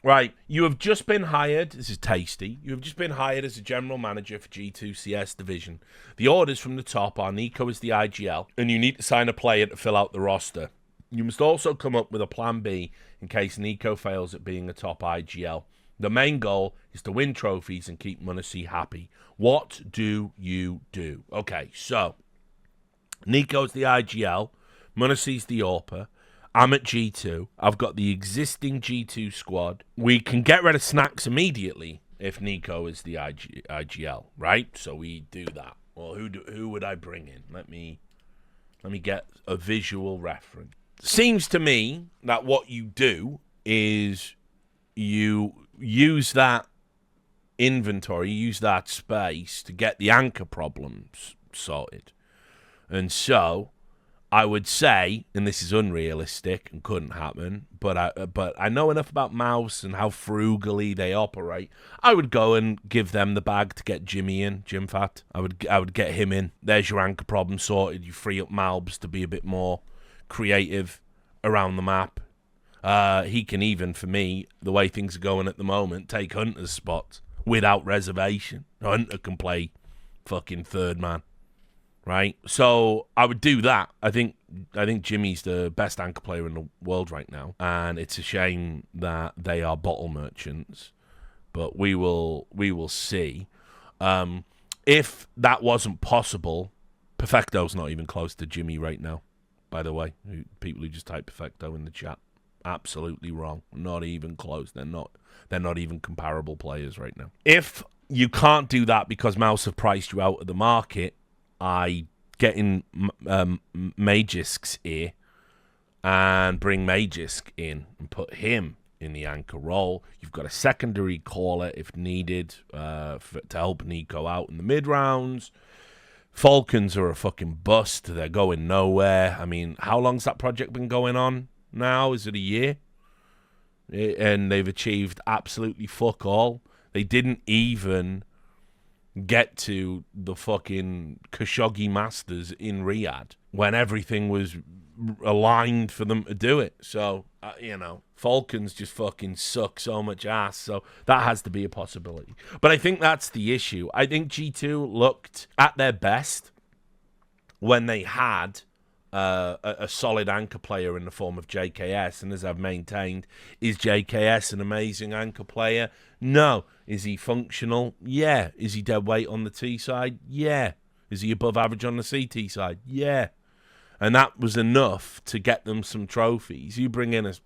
Right, you have just been hired. This is tasty. You have just been hired as a general manager for G2 CS Division. The orders from the top are Nico is the IGL, and you need to sign a player to fill out the roster. You must also come up with a plan B in case Nico fails at being a top IGL. The main goal is to win trophies and keep Munacy happy. What do you do? Okay, so Nico's the IGL, Munacy's the AWPer. I'm at G2. I've got the existing G2 squad. We can get rid of Snacks immediately if Nico is the IGL, right? So we do that. Well, who would I bring in? Let me get a visual reference. Seems to me that what you do is you use that inventory, use that space to get the anchor problems sorted. And so I would say, and this is unrealistic and couldn't happen, but I know enough about Mouse and how frugally they operate. I would go and give them the bag to get Jimmy in, Jim Fat. I would get him in. There's your anchor problem sorted. You free up Malbs to be a bit more creative around the map. He can even, for me, the way things are going at the moment, take Hunter's spot without reservation. Hunter can play fucking third man. Right, so I would do that. I think Jimmy's the best anchor player in the world right now, and it's a shame that they are bottle merchants. But we will see. If that wasn't possible, Perfecto's not even close to Jimmy right now. By the way, people who just type Perfecto in the chat, absolutely wrong. Not even close. They're not even comparable players right now. If you can't do that because Mouse have priced you out of the market, I get in Magisk's ear and bring Magisk in and put him in the anchor role. You've got a secondary caller if needed to help Nico out in the mid-rounds. Falcons are a fucking bust. They're going nowhere. I mean, how long's that project been going on now? Is it a year? And they've achieved absolutely fuck all. They didn't even get to the fucking Khashoggi Masters in Riyadh when everything was aligned for them to do it. So, Falcons just fucking suck so much ass. So that has to be a possibility. But I think that's the issue. I think G2 looked at their best when they had a solid anchor player in the form of JKS. And as I've maintained, is JKS an amazing anchor player? No. Is he functional? Yeah. Is he dead weight on the T side? Yeah. Is he above average on the CT side? Yeah. And that was enough to get them some trophies. You bring in an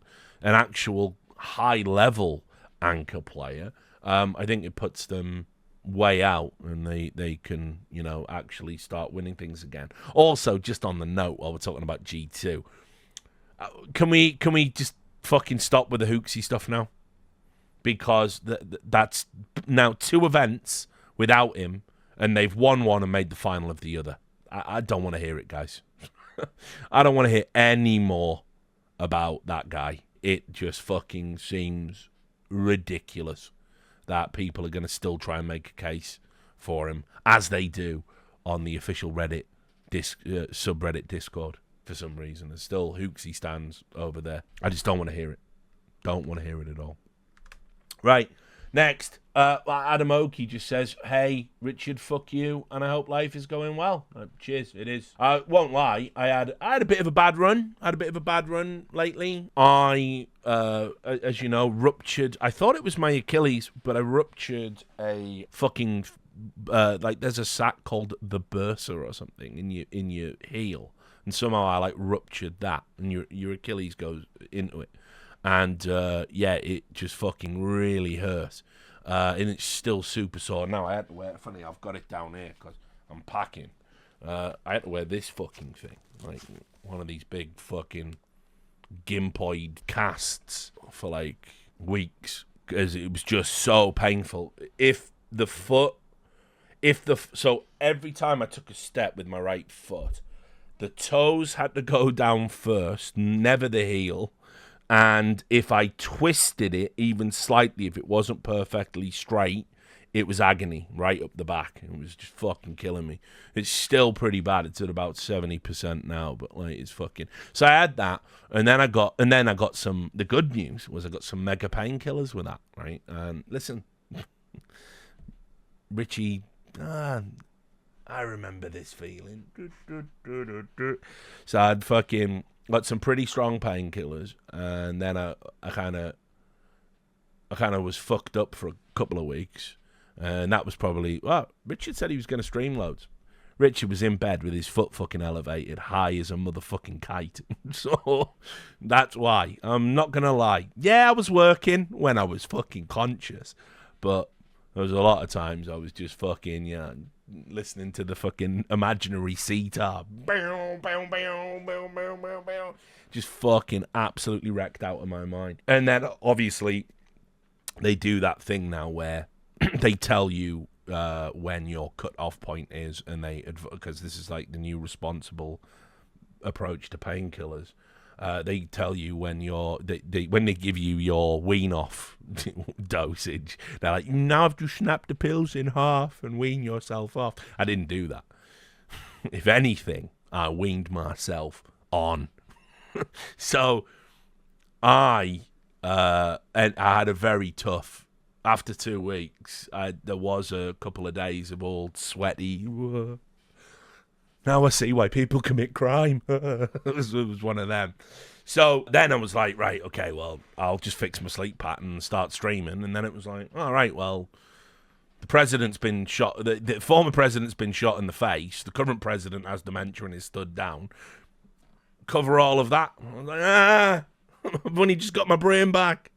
actual high-level anchor player, I think it puts them way out, and they can, actually start winning things again. Also, just on the note, while we're talking about G2, can we just fucking stop with the Hooksy stuff now? Because that's now 2 events without him, and they've won one and made the final of the other. I don't want to hear it, guys. I don't want to hear any more about that guy. It just fucking seems ridiculous that people are going to still try and make a case for him, as they do on the official Reddit subreddit Discord for some reason. There's still Hooksy stands over there. I just don't want to hear it. Don't want to hear it at all. Right, next, Adam Oakey just says, "Hey, Richard, fuck you, and I hope life is going well." Cheers, it is. I won't lie, I had a bit of a bad run. Lately. I, as you know, ruptured. I thought it was my Achilles, but I ruptured a fucking there's a sac called the bursa or something in your heel, and somehow I ruptured that, and your Achilles goes into it. And, it just fucking really hurt. And it's still super sore. Now, I had to wear... Funny, I've got it down here because I'm packing. I had to wear this fucking thing. One of these big fucking gimpoid casts for, weeks. Because it was just so painful. If the foot So every time I took a step with my right foot, the toes had to go down first, never the heel. And if I twisted it even slightly, if it wasn't perfectly straight, it was agony right up the back. It was just fucking killing me. It's still pretty bad. It's at about 70% now, but like it's fucking. So I had that, and then I got some. The good news was I got some mega painkillers with that, right? And listen, Richie, I remember this feeling. So I'd fucking got some pretty strong painkillers, and then I kind of was fucked up for a couple of weeks. And that was probably, Richard said he was going to stream loads. Richard was in bed with his foot fucking elevated, high as a motherfucking kite. So that's why. I'm not going to lie. Yeah, I was working when I was fucking conscious. But there was a lot of times I was just fucking, listening to the fucking imaginary sitar. Just fucking absolutely wrecked out of my mind. And then, obviously, they do that thing now where they tell you when your cut-off point is, and because this is like the new responsible approach to painkillers. They tell you when when they give you your wean-off dosage. They're like, you now have to snap the pills in half and wean yourself off. I didn't do that. If anything, I weaned myself on. So I had a very tough. After 2 weeks, there was a couple of days of all sweaty. Now I see why people commit crime. It was one of them. So then I was like, right, okay, well, I'll just fix my sleep pattern and start streaming. And then it was like, all right, well, the president's been shot. The former president's been shot in the face. The current president has dementia and is stood down. Cover all of that. I was like, I've only just got my brain back.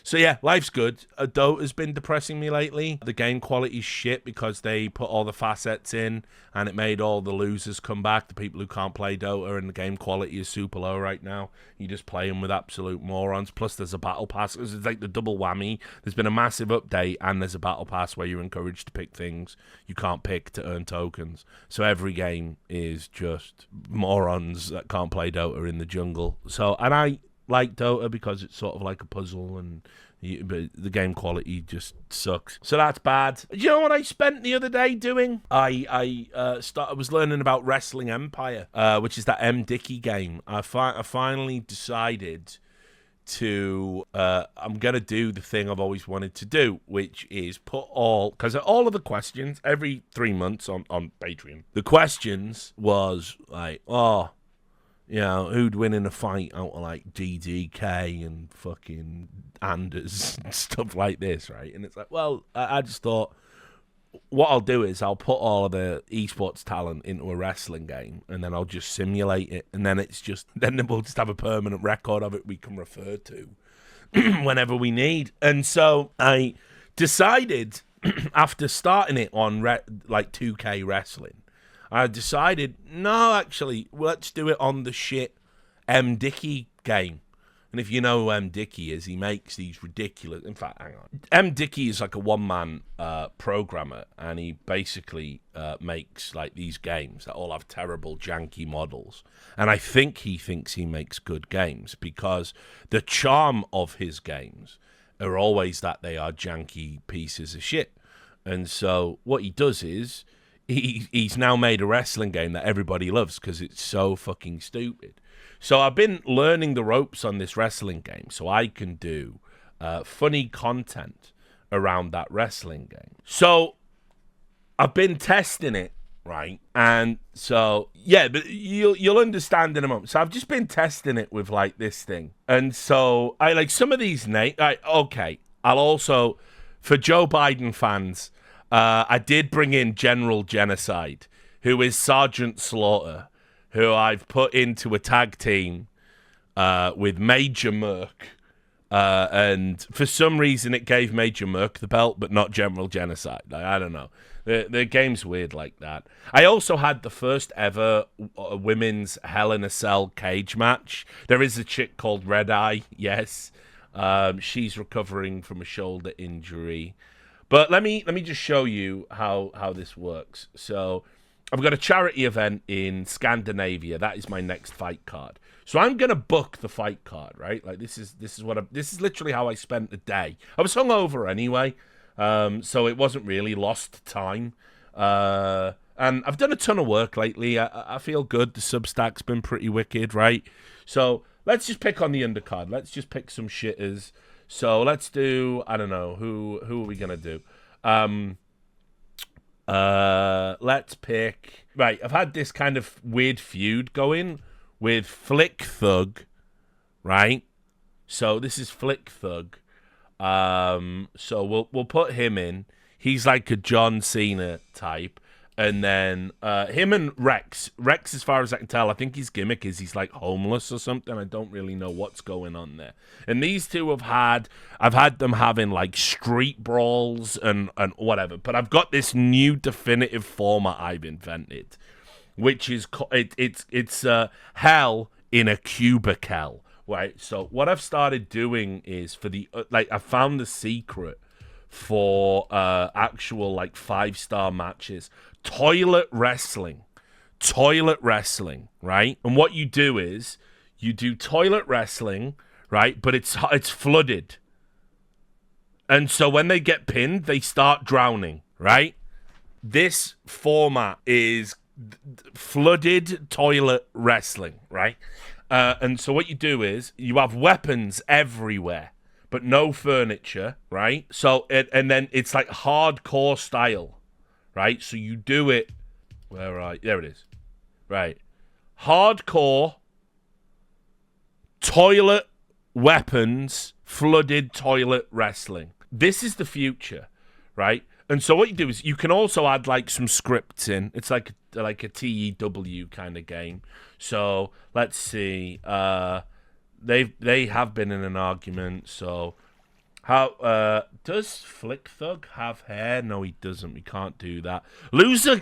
So yeah, life's good. Dota's been depressing me lately. The game quality's shit because they put all the facets in and it made all the losers come back, the people who can't play Dota, and the game quality is super low right now. You just play them with absolute morons. Plus there's a battle pass. It's like the double whammy. There's been a massive update and there's a battle pass where you're encouraged to pick things you can't pick to earn tokens. So every game is just morons that can't play Dota in the jungle. So, and I like Dota because it's sort of like a puzzle, but the game quality just sucks. So that's bad. Do you know what I spent the other day doing? I was learning about Wrestling Empire, which is that M. Dickey game. I finally decided to I'm gonna do the thing I've always wanted to do, which is because all of the questions every 3 months on Patreon, the questions was like, who'd win in a fight out of like DDK and fucking Anders and stuff like this, right? And it's like, well, I just thought what I'll do is I'll put all of the esports talent into a wrestling game and then I'll just simulate it, and then then we'll just have a permanent record of it we can refer to whenever we need. And so I decided after starting it on like 2K wrestling, I decided, no, actually, let's do it on the shit M. Dickey game. And if you know who M. Dickey is, he makes these ridiculous... In fact, hang on. M. Dickey is like a one-man programmer, and he basically makes like these games that all have terrible, janky models. And I think he thinks he makes good games because the charm of his games are always that they are janky pieces of shit. And so what he does is... He's now made a wrestling game that everybody loves because it's so fucking stupid. So I've been learning the ropes on this wrestling game so I can do funny content around that wrestling game. So I've been testing it, right? And so, yeah, but you'll understand in a moment. So I've just been testing it with like this thing. And so I like some of these names. Okay, I'll also, for Joe Biden fans... I did bring in General Genocide, who is Sergeant Slaughter, who I've put into a tag team with Major Merc. And for some reason, it gave Major Merc the belt, but not General Genocide. I don't know. The game's weird like that. I also had the first ever women's Hell in a Cell cage match. There is a chick called Red Eye, yes. She's recovering from a shoulder injury. But let me just show you how this works. So I've got a charity event in Scandinavia. That is my next fight card. So I'm gonna book the fight card, right? Like this is literally how I spent the day. I was hungover anyway, so it wasn't really lost time. And I've done a ton of work lately. I feel good. The Substack's been pretty wicked, right? So let's just pick on the undercard. Let's just pick some shitters. So let's do, I don't know, who are we gonna do? Let's pick. Right, I've had this kind of weird feud going with Flick Thug, right? So this is Flick Thug. So we'll put him in. He's like a John Cena type. And then him and Rex. Rex, as far as I can tell, I think his gimmick is he's like homeless or something. I don't really know what's going on there. And these two I've had them having like street brawls and whatever. But I've got this new definitive format I've invented, which is it's hell in a cubicle, right? So what I've started doing is for the I found the secret for actual like 5-star matches. Toilet wrestling, right? And what you do is you do toilet wrestling, right? But it's flooded, and so when they get pinned, they start drowning, right? This format is flooded toilet wrestling, right? And so what you do is you have weapons everywhere, but no furniture, right? So and then it's like hardcore style. Right, so you do it. There it is. Right, hardcore toilet weapons, flooded toilet wrestling. This is the future, right? And so what you do is you can also add like some scripts in. It's like a TEW kind of game. So let's see. They have been in an argument. So. How does Flick Thug have hair? No, he doesn't. We can't do that. Loser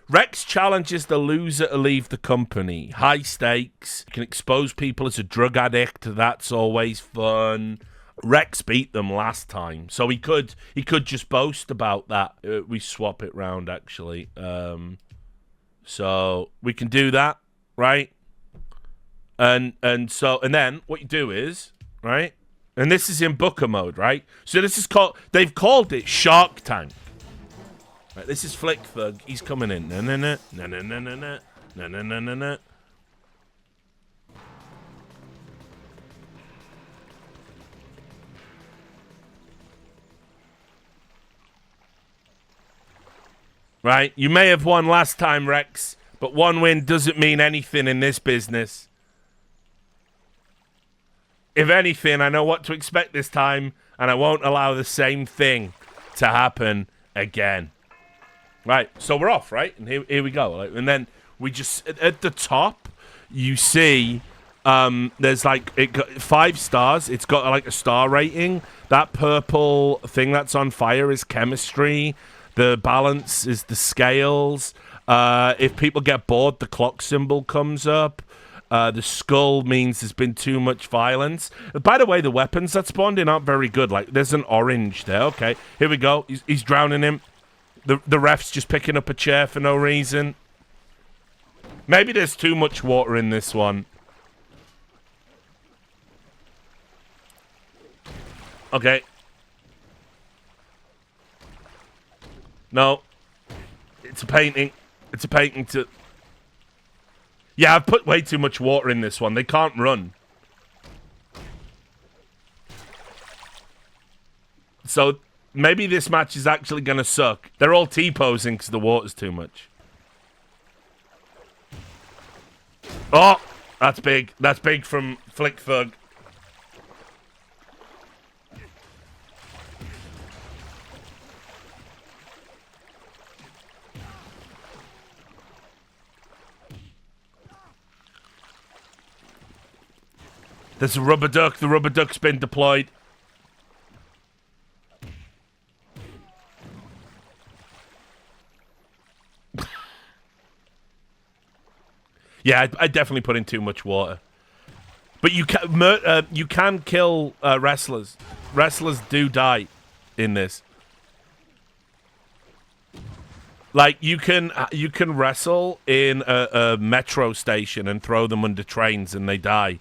Rex challenges the loser to leave the company. High stakes. You can expose people as a drug addict. That's always fun. Rex beat them last time, so he could just boast about that. We swap it round actually. So we can do that, right? And then what you do is, right? And this is in Booker mode, right? So this is they've called it Shark Tank. Right, this is Flick Thug. He's coming in. No. Right, you may have won last time, Rex, but one win doesn't mean anything in this business. If anything, I know what to expect this time, and I won't allow the same thing to happen again. Right, so we're off, right? And here we go. And then we just, at the top, you see there's like 5 stars. It's got like a star rating. That purple thing that's on fire is chemistry. The balance is the scales. If people get bored, the clock symbol comes up. The skull means there's been too much violence. By the way, the weapons that spawned in aren't very good. Like, there's an orange there. Okay, here we go. He's drowning him. The ref's just picking up a chair for no reason. Maybe there's too much water in this one. Okay. No. It's a painting. It's a painting to... Yeah, I've put way too much water in this one. They can't run. So, maybe this match is actually going to suck. They're all T-posing because the water's too much. Oh! That's big. That's big from Flick Thug. There's a rubber duck. The rubber duck's been deployed. Yeah, I definitely put in too much water. But you can kill wrestlers. Wrestlers do die in this. Like you can wrestle in a metro station and throw them under trains and they die,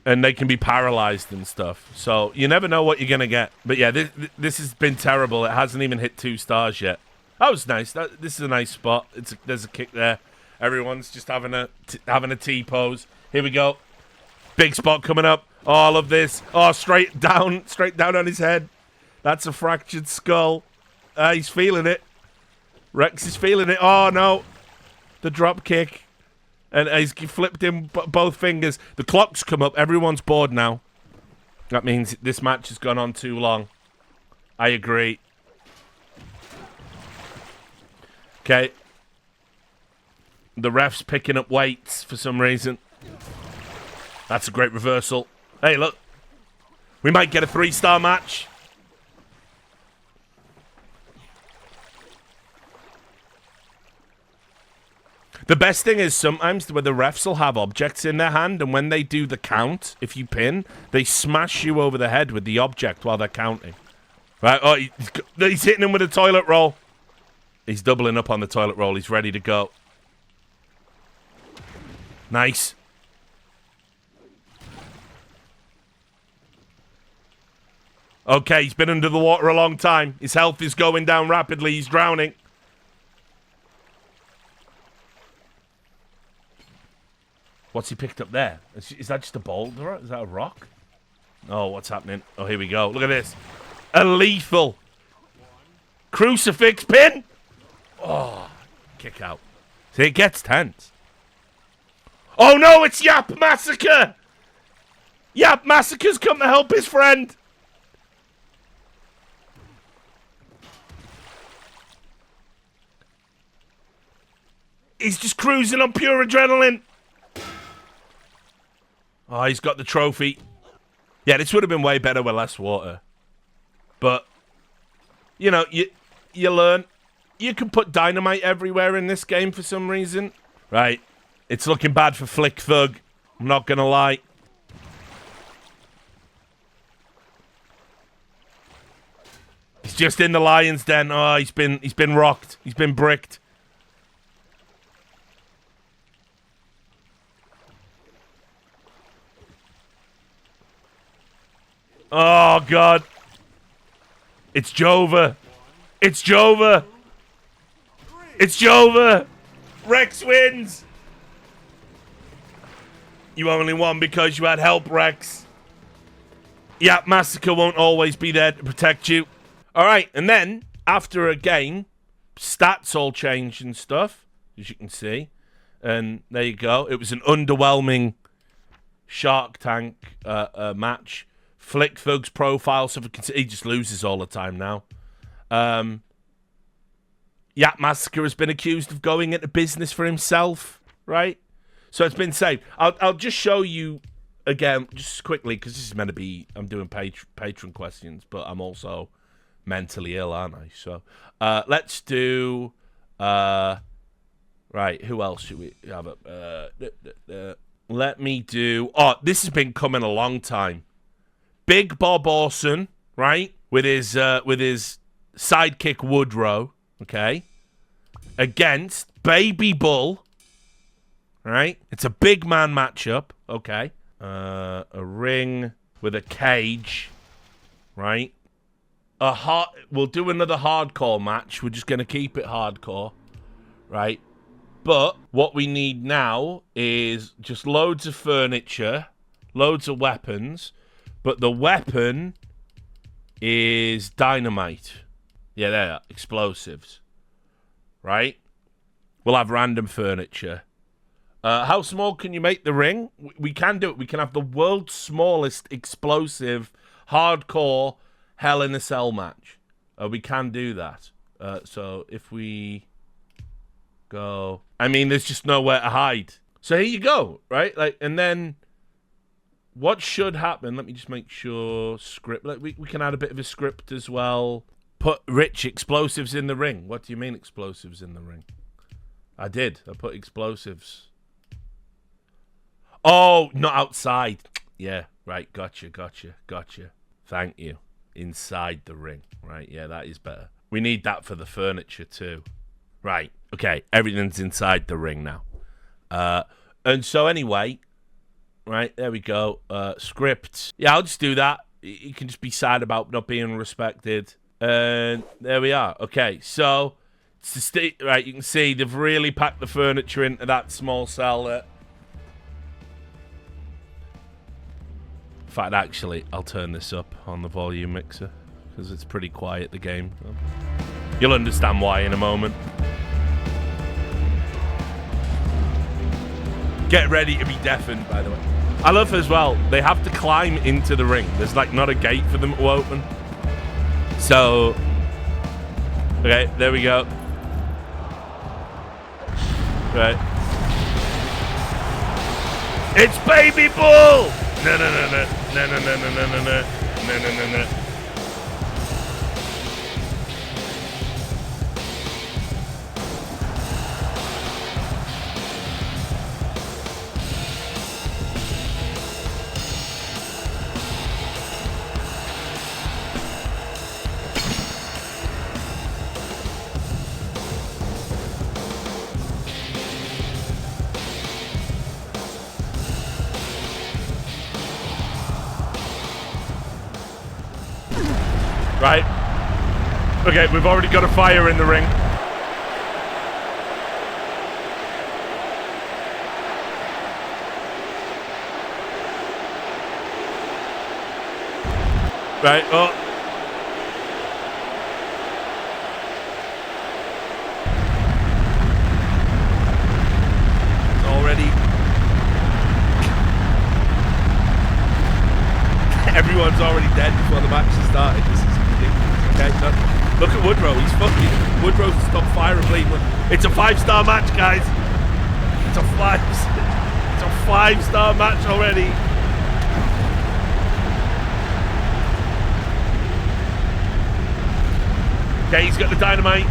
and they can be paralyzed and stuff. So you never know what you're gonna get. But yeah, this has been terrible. It hasn't even hit 2 stars yet. That was nice. This is a nice spot. There's a kick there. Everyone's just having a T pose. Here we go. Big spot coming up. All of this. Oh, straight down on his head. That's a fractured skull. He's feeling it. Rex is feeling it. Oh, no. The drop kick. And he's flipped him both fingers. The clock's come up. Everyone's bored now. That means this match has gone on too long. I agree. Okay. The ref's picking up weights for some reason. That's a great reversal. Hey, look. We might get a 3-star match. The best thing is sometimes where the refs will have objects in their hand, and when they do the count, if you pin, they smash you over the head with the object while they're counting. Right? Oh, he's hitting him with a toilet roll. He's doubling up on the toilet roll. He's ready to go. Nice. Okay, he's been under the water a long time. His health is going down rapidly. He's drowning. What's he picked up there? Is that just a boulder? Is that a rock? Oh, what's happening? Oh, here we go. Look at this. A lethal crucifix pin. Oh, kick out. See, it gets tense. Oh, no, it's Yap Massacre. Yap Massacre's come to help his friend. He's just cruising on pure adrenaline. Oh, he's got the trophy. Yeah, this would have been way better with less water. But, you know, you learn. You can put dynamite everywhere in this game for some reason. Right. It's looking bad for Flick Thug. I'm not going to lie. He's just in the lion's den. Oh, he's been rocked. He's been bricked. Oh, God. It's Jova. It's Jova. It's Jova. Rex wins. You only won because you had help, Rex. Yap Massacre won't always be there to protect you. All right, and then, after a game, stats all changed and stuff, as you can see. And there you go. It was an underwhelming Shark Tank match. Flick Thug's profile, so he just loses all the time now. Yap Massacre has been accused of going into business for himself, right? So it's been saved. I'll just show you again, just quickly, because this is meant to be, I'm doing patron questions, but I'm also mentally ill, aren't I? So let's do, right, who else should we have? Let me do, oh, this has been coming a long time. Big Bob Orson, right, with his sidekick Woodrow, okay, against Baby Bull, right? It's a big man matchup, okay. A ring with a cage, right? We'll do another hardcore match. We're just gonna keep it hardcore, right? But what we need now is just loads of furniture, loads of weapons. But the weapon is dynamite. Yeah, there, explosives. Right? We'll have random furniture. How small can you make the ring? We can do it. We can have the world's smallest explosive, hardcore, Hell in a Cell match. We can do that. So if we go... I mean, there's just nowhere to hide. So here you go, right? Like, and then... What should happen? Let me just make sure. Script. Like we can add a bit of a script as well. Put rich explosives in the ring. What do you mean explosives in the ring? I did. I put explosives. Oh, not outside. Yeah, right. Gotcha. Thank you. Inside the ring. Right, yeah, that is better. We need that for the furniture too. Right. Okay. Everything's inside the ring now. And so anyway, right, there we go. Scripts. Yeah, I'll just do that. You can just be sad about not being respected. And there we are. Okay, so it's the right, you can see they've really packed the furniture into that small cell there. In fact, actually, I'll turn this up on the volume mixer because it's pretty quiet, the game. You'll understand why in a moment. Get ready to be deafened, by the way. I love as well, they have to climb into the ring. There's like not a gate for them to open. So, okay, there we go. Right. It's Baby Bull! No, no, no, no, no, no, no, no, no, no, no, no, no, no. Right. Okay, we've already got a fire in the ring. Right, oh. It's already... Everyone's already dead before the match has started. This is ridiculous. Okay, so look at Woodrow. He's fucking... Woodrow's stopped fire and bleeding. It's a 5-star match, guys. It's a 5-star match already. Okay, he's got the dynamite.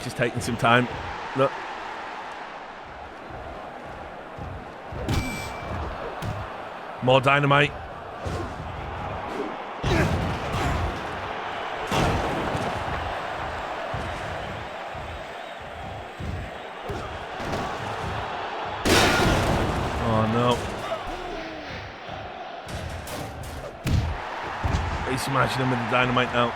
Just taking some time. Look. More dynamite. Oh no. He's smashing him with the dynamite now.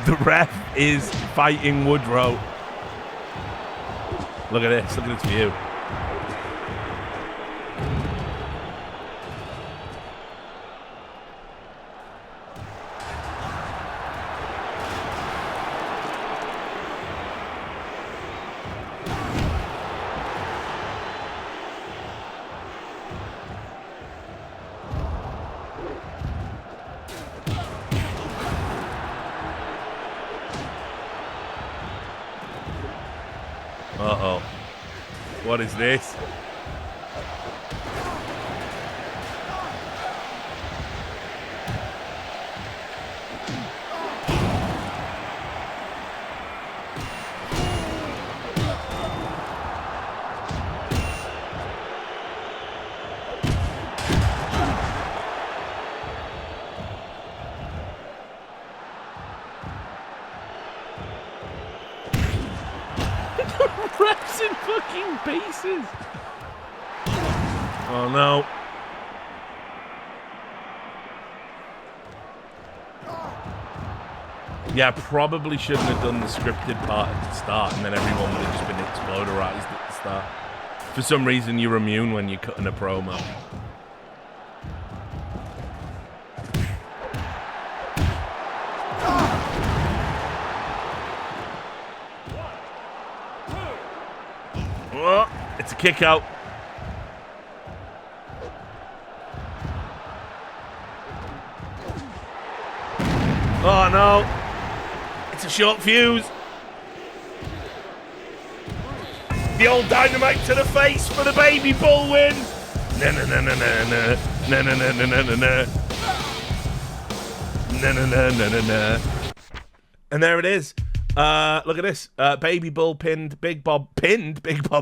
The ref is fighting Woodrow. Look at this. Look at this view. Uh-oh. What is this? Refs in fucking pieces. Oh no. Yeah, probably shouldn't have done the scripted part at the start, and then everyone would have just been exploderized at the start. For some reason, you're immune when you're cutting a promo. Oh, it's a kick out. Oh no, it's a short fuse. The old dynamite to the face for the baby bull win. Na na na na na na na na na na na na na na na na. And there it is. Look at this. Baby Bull pinned Big Bob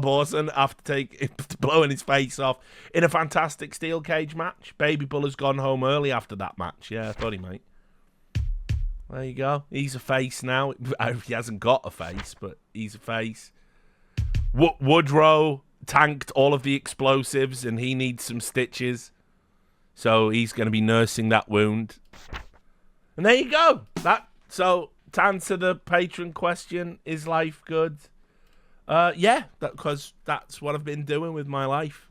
Orson after blowing his face off in a fantastic steel cage match. Baby Bull has gone home early after that match. Yeah, funny, mate. There you go. He's a face now. He hasn't got a face, but he's a face. Woodrow tanked all of the explosives, and he needs some stitches. So he's going to be nursing that wound. And there you go. So to answer the patron question, is life good? Yeah, because that's what I've been doing with my life.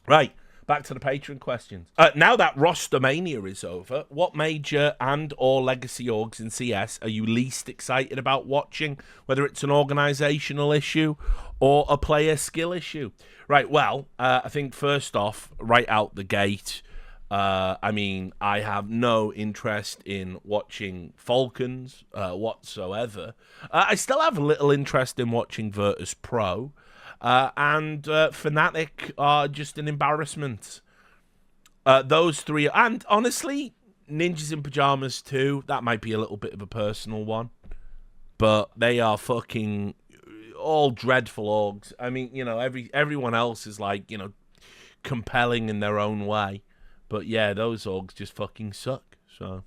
Right. Back to the patron questions. Now that roster mania is over, what major and or legacy orgs in CS are you least excited about watching, whether it's an organizational issue or a player skill issue? Right, well, I think first off, right out the gate, I have no interest in watching Falcons whatsoever. I still have a little interest in watching Virtus Pro. And Fnatic are just an embarrassment. Those three, and honestly, Ninjas in Pajamas too. That might be a little bit of a personal one, but they are fucking all dreadful orgs. I mean, everyone else is like, compelling in their own way, but yeah, those orgs just fucking suck. So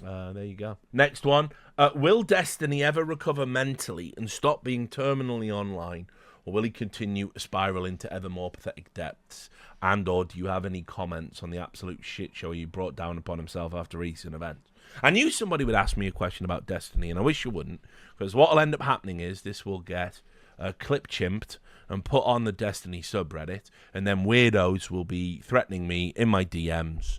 there you go. Next one. Will Destiny ever recover mentally and stop being terminally online? Or will he continue to spiral into ever more pathetic depths? And or do you have any comments on the absolute shit show he brought down upon himself after recent events? I knew somebody would ask me a question about Destiny, and I wish you wouldn't, because what will end up happening is this will get clip chimped and put on the Destiny subreddit, and then weirdos will be threatening me in my DMs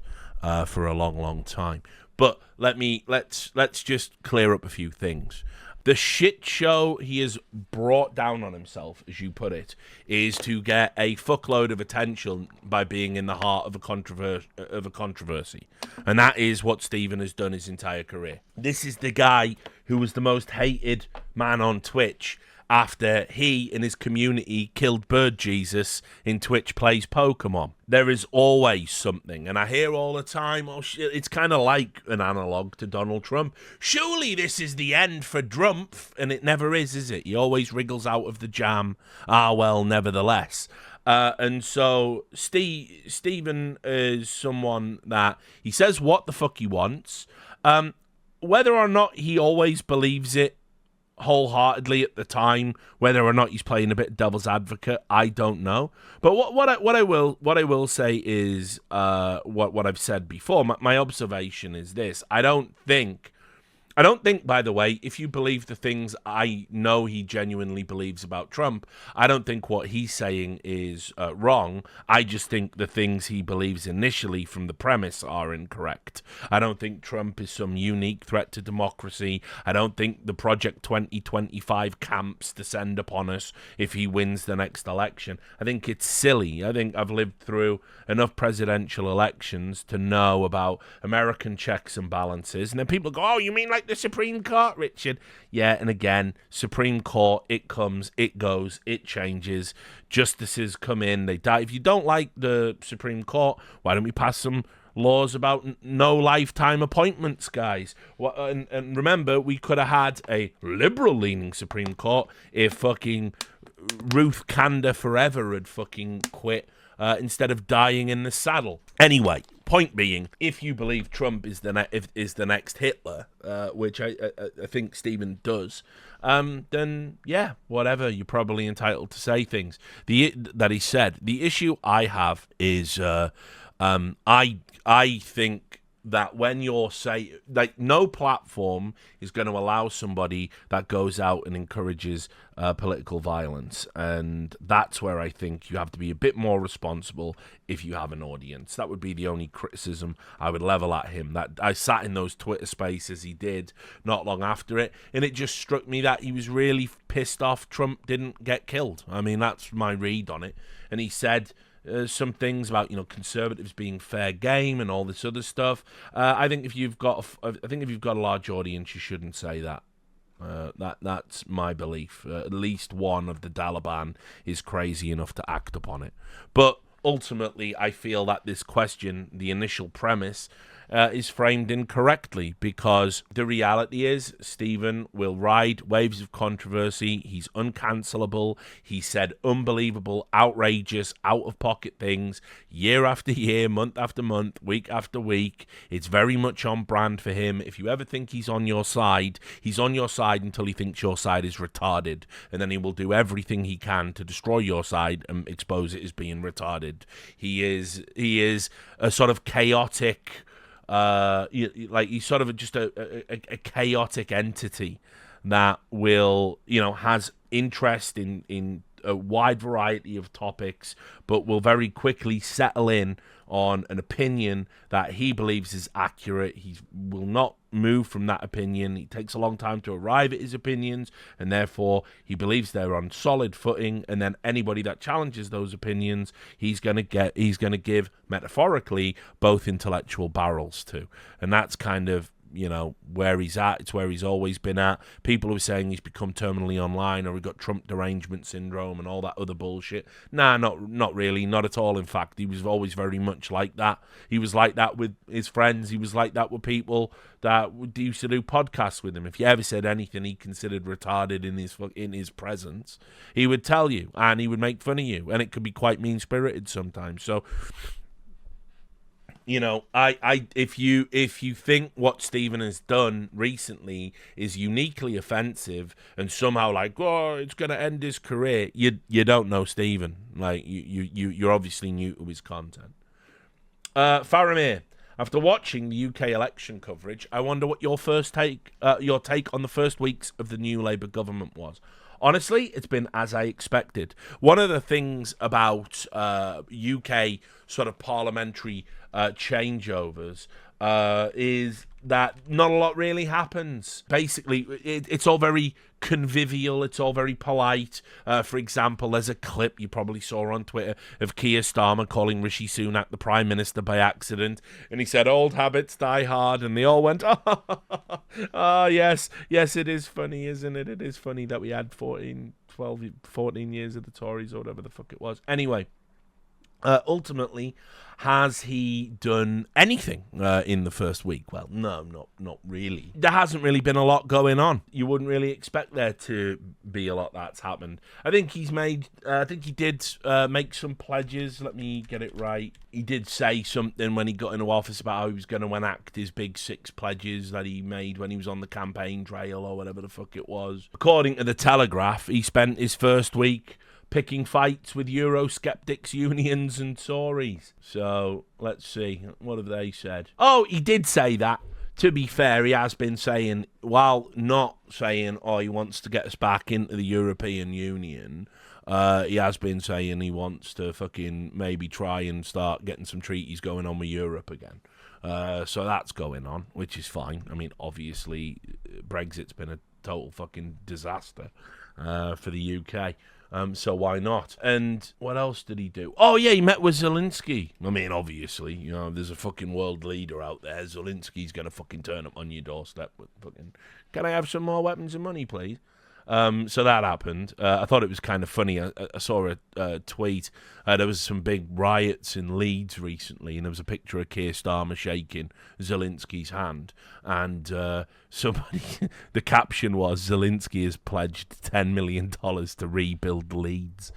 for a long, long time. But let's just clear up a few things. The shit show he has brought down on himself, as you put it, is to get a fuckload of attention by being in the heart of a controversy. And that is what Steven has done his entire career. This is the guy who was the most hated man on Twitch after he and his community killed Bird Jesus in Twitch Plays Pokemon. There is always something, and I hear all the time, oh shit, it's kind of like an analog to Donald Trump. Surely this is the end for Trump, and it never is it? He always wriggles out of the jam. Well, nevertheless. And so Steven is someone that he says what the fuck he wants. Whether or not he always believes it wholeheartedly at the time, whether or not he's playing a bit devil's advocate, I don't know. But what I will say is what I've said before. My observation is this: I don't think, by the way, if you believe the things I know he genuinely believes about Trump, I don't think what he's saying is wrong. I just think the things he believes initially from the premise are incorrect. I don't think Trump is some unique threat to democracy. I don't think the Project 2025 camps descend upon us if he wins the next election. I think it's silly. I think I've lived through enough presidential elections to know about American checks and balances. And then people go, oh, you mean like the Supreme Court, Richard? Yeah, and again, Supreme Court, it comes, it goes, it changes. Justices come in, they die. If you don't like the Supreme Court, why don't we pass some laws about no lifetime appointments, guys? And remember, we could have had a liberal-leaning Supreme Court if fucking Ruth Kander Forever had fucking quit instead of dying in the saddle. Anyway, point being, if you believe Trump is the next Hitler, which I think Stephen does, then yeah, whatever. You're probably entitled to say things that he said. The issue I have is I think that when you're no platform is going to allow somebody that goes out and encourages political violence, and that's where I think you have to be a bit more responsible if you have an audience. That would be the only criticism I would level at him. That I sat in those Twitter spaces he did not long after it, and it just struck me that he was really pissed off Trump didn't get killed. I mean, that's my read on it. And he said some things about conservatives being fair game and all this other stuff. I think if you've got a large audience, you shouldn't say that. That's my belief. At least one of the Taliban is crazy enough to act upon it. But ultimately, I feel that this question, the initial premise, is framed incorrectly, because the reality is Stephen will ride waves of controversy. He's uncancelable. He said unbelievable, outrageous, out-of-pocket things year after year, month after month, week after week. It's very much on brand for him. If you ever think he's on your side, he's on your side until he thinks your side is retarded, and then he will do everything he can to destroy your side and expose it as being retarded. He is a sort of chaotic... he's sort of just a chaotic entity that will, has interest in a wide variety of topics, but will very quickly settle in on an opinion that he believes is accurate. He will not move from that opinion. It takes a long time to arrive at his opinions, and therefore he believes they're on solid footing. And then anybody that challenges those opinions, he's going to give, metaphorically, both intellectual barrels to. And that's kind of where he's at. It's where he's always been at. People who are saying he's become terminally online, or he got Trump derangement syndrome and all that other bullshit. Nah, not really, not at all. In fact, he was always very much like that. He was like that with his friends. He was like that with people that used to do podcasts with him. If you ever said anything he considered retarded in his presence, he would tell you, and he would make fun of you, and it could be quite mean-spirited sometimes. So, if you think what Stephen has done recently is uniquely offensive and somehow it's going to end his career, you don't know Stephen. You're obviously new to his content. Faramir, after watching the UK election coverage, I wonder what your take on the first weeks of the new Labour government was. Honestly, it's been as I expected. One of the things about UK sort of parliamentary changeovers is that not a lot really happens. Basically, it's all very convivial. It's all very polite. For example, there's a clip you probably saw on Twitter of Keir Starmer calling Rishi Sunak the Prime Minister by accident, and he said, "Old habits die hard," and they all went, "Oh, yes, it is funny, isn't it? It is funny that we had 14 years of the Tories," or whatever the fuck it was. Anyway, ultimately, has he done anything in the first week? Well, no, not really. There hasn't really been a lot going on. You wouldn't really expect there to be a lot that's happened. I think he did make some pledges. Let me get it right. He did say something when he got into office about how he was going to enact his big 6 pledges that he made when he was on the campaign trail, or whatever the fuck it was. According to the Telegraph, he spent his first week picking fights with Eurosceptics, unions and Tories. So, let's see. What have they said? Oh, he did say that. To be fair, he has been saying, while not saying, he wants to get us back into the European Union, he has been saying he wants to fucking maybe try and start getting some treaties going on with Europe again. So that's going on, which is fine. I mean, obviously, Brexit's been a total fucking disaster for the UK. So why not? And what else did he do? Oh, yeah, he met with Zelensky. I mean, obviously, there's a fucking world leader out there. Zelensky's going to fucking turn up on your doorstep with fucking, "Can I have some more weapons and money, please?" So that happened. I thought it was kind of funny. I saw a tweet. There was some big riots in Leeds recently, and there was a picture of Keir Starmer shaking Zelensky's hand. And somebody, the caption was, "Zelensky has pledged $10 million to rebuild Leeds."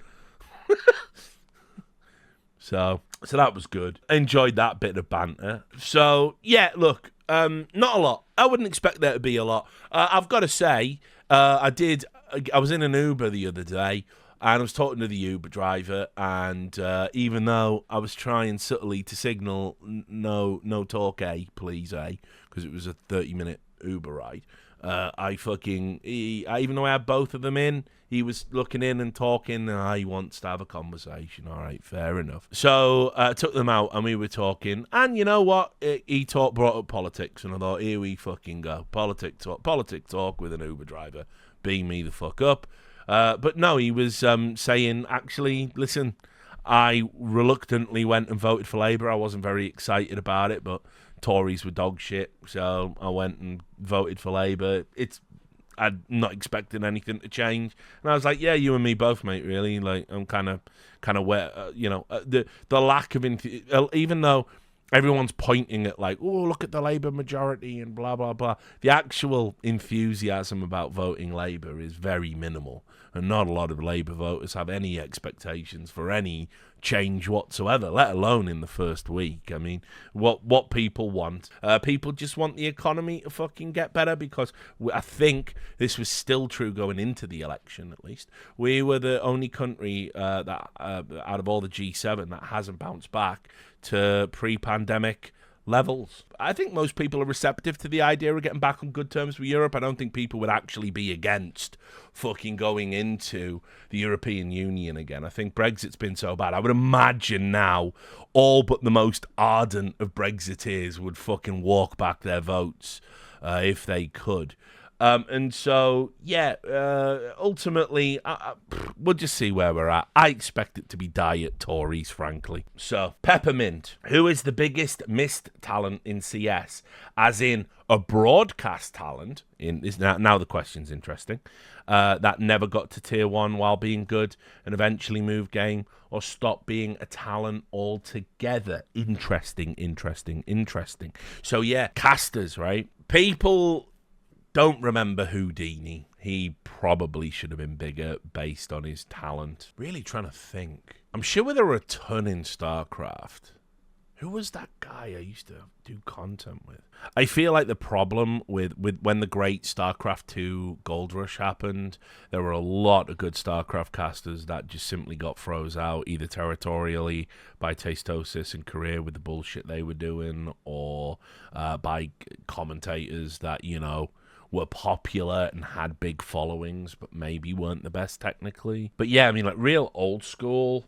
So that was good. I enjoyed that bit of banter. So, yeah, look, not a lot. I wouldn't expect there to be a lot. I've got to say, I was in an Uber the other day, and I was talking to the Uber driver, and even though I was trying subtly to signal no talk, please, because it was a 30-minute Uber ride, even though I had both of them in, he was looking in and talking, and he wants to have a conversation. All right, fair enough. So I took them out, and we were talking, and you know what? He brought up politics, and I thought, here we fucking go. Politic talk with an Uber driver. Beam me the fuck up. But no, he was saying, actually, listen, I reluctantly went and voted for Labour. I wasn't very excited about it, but Tories were dog shit, so I went and voted for Labour. I'm not expecting anything to change, and I was like, "Yeah, you and me both, mate. Really, like, I'm kind of where, the lack of even though everyone's pointing at like, oh, look at the Labour majority and blah blah blah. The actual enthusiasm about voting Labour is very minimal, and not a lot of Labour voters have any expectations for any change whatsoever, let alone in the first week. I mean, what people want, people just want the economy to fucking get better, because I think this was still true going into the election. At least we were the only country that out of all the G7 that hasn't bounced back to pre-pandemic levels. I think most people are receptive to the idea of getting back on good terms with Europe. I don't think people would actually be against fucking going into the European Union again. I think Brexit's been so bad. I would imagine now all but the most ardent of Brexiteers would fucking walk back their votes if they could. And so, yeah, ultimately, we'll just see where we're at. I expect it to be diet Tories, frankly. So, Peppermint, who is the biggest missed talent in CS? As in a broadcast talent, now the question's interesting, that never got to tier 1 while being good and eventually moved game, or stopped being a talent altogether. Interesting. So, yeah, casters, right? People don't remember Houdini. He probably should have been bigger based on his talent. Really trying to think. I'm sure there were a ton in StarCraft. Who was that guy I used to do content with? I feel like the problem with when the great StarCraft 2 Gold Rush happened, there were a lot of good StarCraft casters that just simply got froze out, either territorially by Tastosis and Korea with the bullshit they were doing, or by commentators that, were popular and had big followings, but maybe weren't the best technically. But yeah, I mean, like, real old school,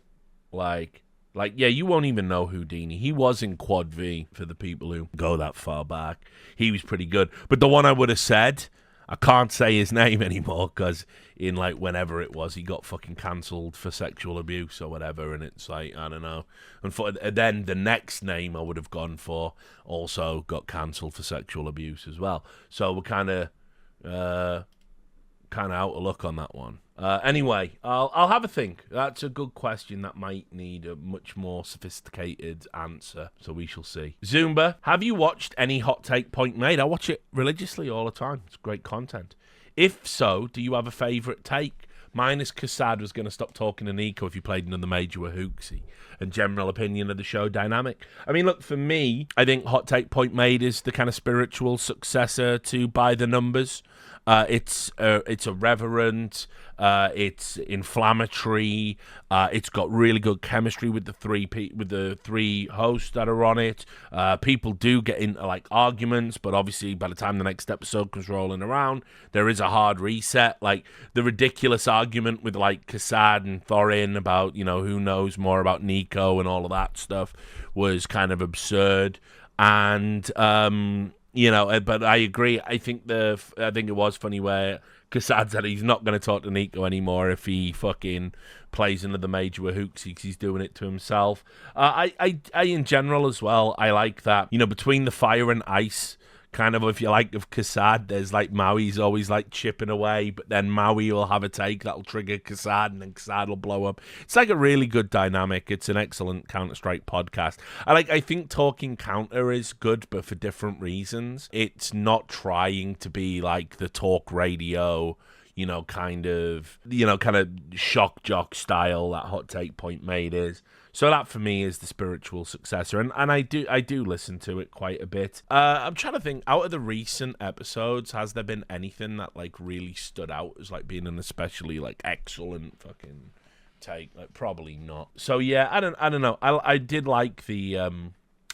like, yeah, you won't even know Houdini. He was in Quad V, for the people who go that far back. He was pretty good. But the one I would have said, I can't say his name anymore, because in, like, whenever it was, he got fucking cancelled for sexual abuse or whatever, and it's like, I don't know. And then the next name I would have gone for also got cancelled for sexual abuse as well. So we're kind of out of luck on that one. Anyway, I'll have a think. That's a good question that might need a much more sophisticated answer, so we shall see. Zumba, have you watched any Hot Take Point Made? I watch it religiously all the time. It's great content. If so, do you have a favourite take? Mine is Kassad was going to stop talking to Nico if he played another major with Hooksy, and general opinion of the show dynamic. I mean, look, for me, I think Hot Take Point Made is the kind of spiritual successor to By the Numbers. It's irreverent, it's inflammatory, it's got really good chemistry with the three hosts that are on it. People do get into like arguments, but obviously by the time the next episode comes rolling around, there is a hard reset. Like the ridiculous argument with like Kassad and Thorin about, who knows more about Nico and all of that stuff was kind of absurd. And but I agree. I think it was funny where Kassad said he's not going to talk to Nico anymore if he fucking plays another major with Hooksy, because he's doing it to himself. I in general as well, I like that, between the fire and ice, kind of, if you like, of Kassad, there's like Maui's always like chipping away, but then Maui will have a take that'll trigger Kassad, and then Kassad will blow up. It's like a really good dynamic. It's an excellent Counter-Strike podcast. I think talking counter is good, but for different reasons. It's not trying to be like the talk radio, kind of shock jock style that Hot Take Point made is. So that for me is the spiritual successor, and I do listen to it quite a bit. I'm trying to think, out of the recent episodes, has there been anything that like really stood out as like being an especially like excellent fucking take? Like probably not. So yeah, I don't know. I did like the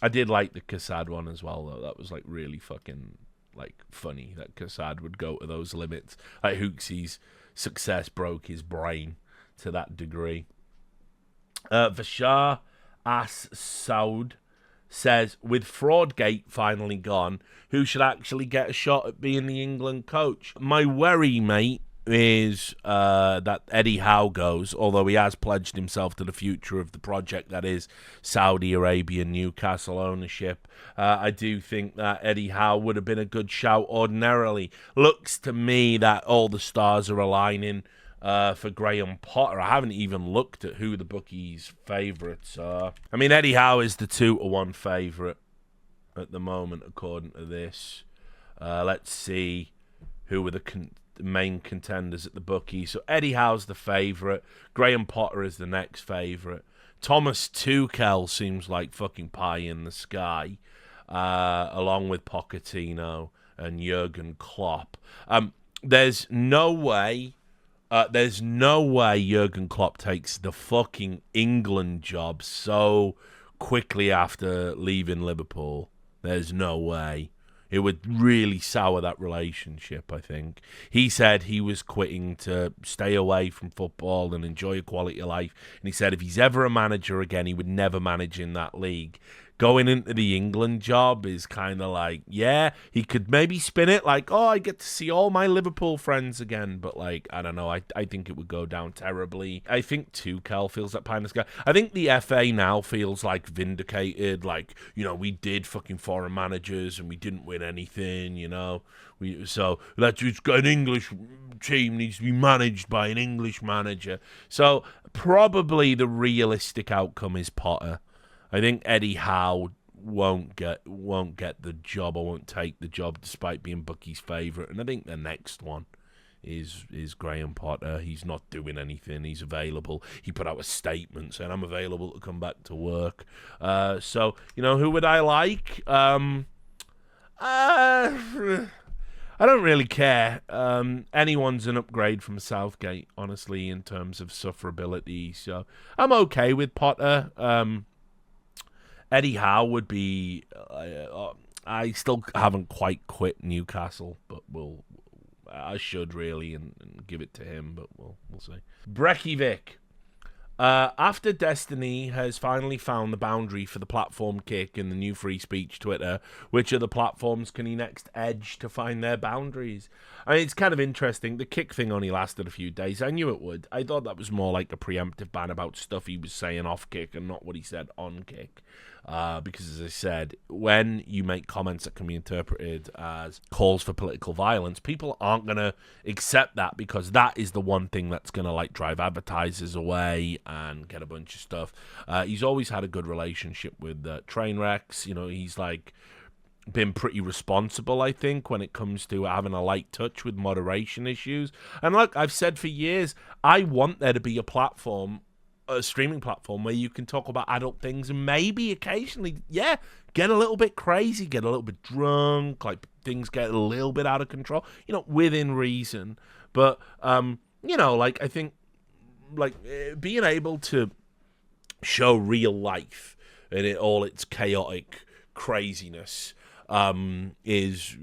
Kassad one as well though. That was like really fucking like funny that Kassad would go to those limits. Like Hooksy's success broke his brain to that degree. Vashar As Saud says, with Fraudgate finally gone, who should actually get a shot at being the England coach? My worry, mate, is that Eddie Howe goes, although he has pledged himself to the future of the project that is Saudi Arabia Newcastle ownership. I do think that Eddie Howe would have been a good shout ordinarily. Looks to me that all the stars are aligning for Graham Potter. I haven't even looked at who the bookies' favourites are. I mean, Eddie Howe is the 2-1 favourite at the moment, according to this. Let's see who were the main contenders at the bookies. So Eddie Howe's the favourite. Graham Potter is the next favourite. Thomas Tuchel seems like fucking pie in the sky, along with Pochettino and Jurgen Klopp. There's no way Jurgen Klopp takes the fucking England job so quickly after leaving Liverpool. There's no way. It would really sour that relationship, I think. He said he was quitting to stay away from football and enjoy a quality of life. And he said if he's ever a manager again, he would never manage in that league. Going into the England job is kind of like, yeah, he could maybe spin it like, oh, I get to see all my Liverpool friends again. But, like, I don't know. I think it would go down terribly. I think Tuchel feels that pie in the sky. I think the FA now feels, like, vindicated. Like, we did fucking foreign managers and we didn't win anything, So that's just an English team needs to be managed by an English manager. So probably the realistic outcome is Potter. I think Eddie Howe won't get the job or won't take the job despite being Bucky's favourite. And I think the next one is Graham Potter. He's not doing anything. He's available. He put out a statement saying, I'm available to come back to work. So, who would I like? I don't really care. Anyone's an upgrade from Southgate, honestly, in terms of sufferability. So I'm okay with Potter. Eddie Howe would be. I still haven't quite quit Newcastle, but I should really and give it to him. But we'll see. Brecky Vic. After Destiny has finally found the boundary for the platform kick in the new free speech Twitter, which other platforms can he next edge to find their boundaries? I mean, it's kind of interesting. The kick thing only lasted a few days. I knew it would. I thought that was more like a preemptive ban about stuff he was saying off kick and not what he said on kick. Because, as I said, when you make comments that can be interpreted as calls for political violence, people aren't going to accept that because that is the one thing that's going to like drive advertisers away and get a bunch of stuff. He's always had a good relationship with Trainwrecks. He's like been pretty responsible, I think, when it comes to having a light touch with moderation issues. And look, I've said for years, I want there to be a streaming platform where you can talk about adult things and maybe occasionally, get a little bit crazy, get a little bit drunk, like things get a little bit out of control, within reason. But, I think, being able to show real life and all its chaotic craziness is,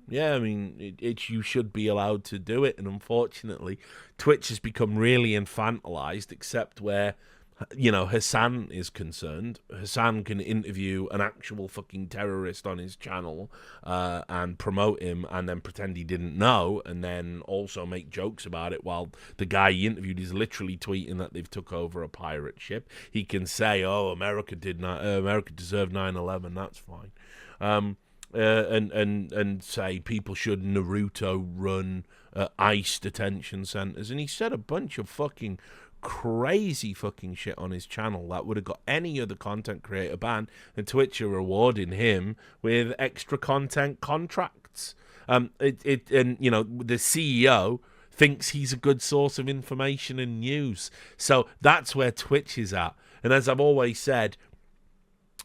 Yeah, I mean, you should be allowed to do it, and unfortunately, Twitch has become really infantilized, except where, Hassan is concerned. Hassan can interview an actual fucking terrorist on his channel and promote him and then pretend he didn't know and then also make jokes about it while the guy he interviewed is literally tweeting that they've took over a pirate ship. He can say, oh, America deserved 9/11, that's fine. And say people should Naruto run ICE detention centers, and he said a bunch of fucking crazy fucking shit on his channel that would have got any other content creator banned, and Twitch are rewarding him with extra content contracts. And the CEO thinks he's a good source of information and news. So that's where Twitch is at. And as I've always said,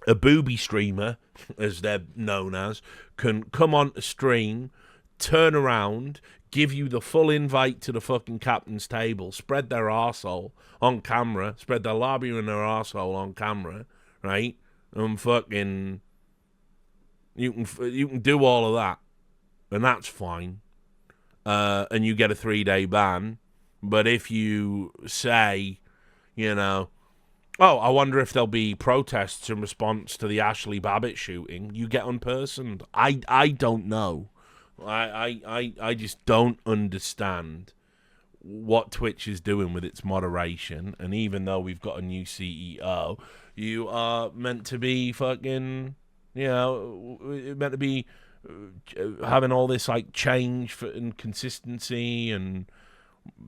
a booby streamer, as they're known as, can come on a stream, turn around, give you the full invite to the fucking captain's table, spread their arsehole on camera, spread their labia and their arsehole on camera, right? And fucking, you can do all of that, and that's fine. And you get a 3-day ban. But if you say, oh, I wonder if there'll be protests in response to the Ashley Babbitt shooting, you get unpersoned. I don't know. I just don't understand what Twitch is doing with its moderation. And even though we've got a new CEO, you are meant to be fucking, meant to be having all this like change and consistency, and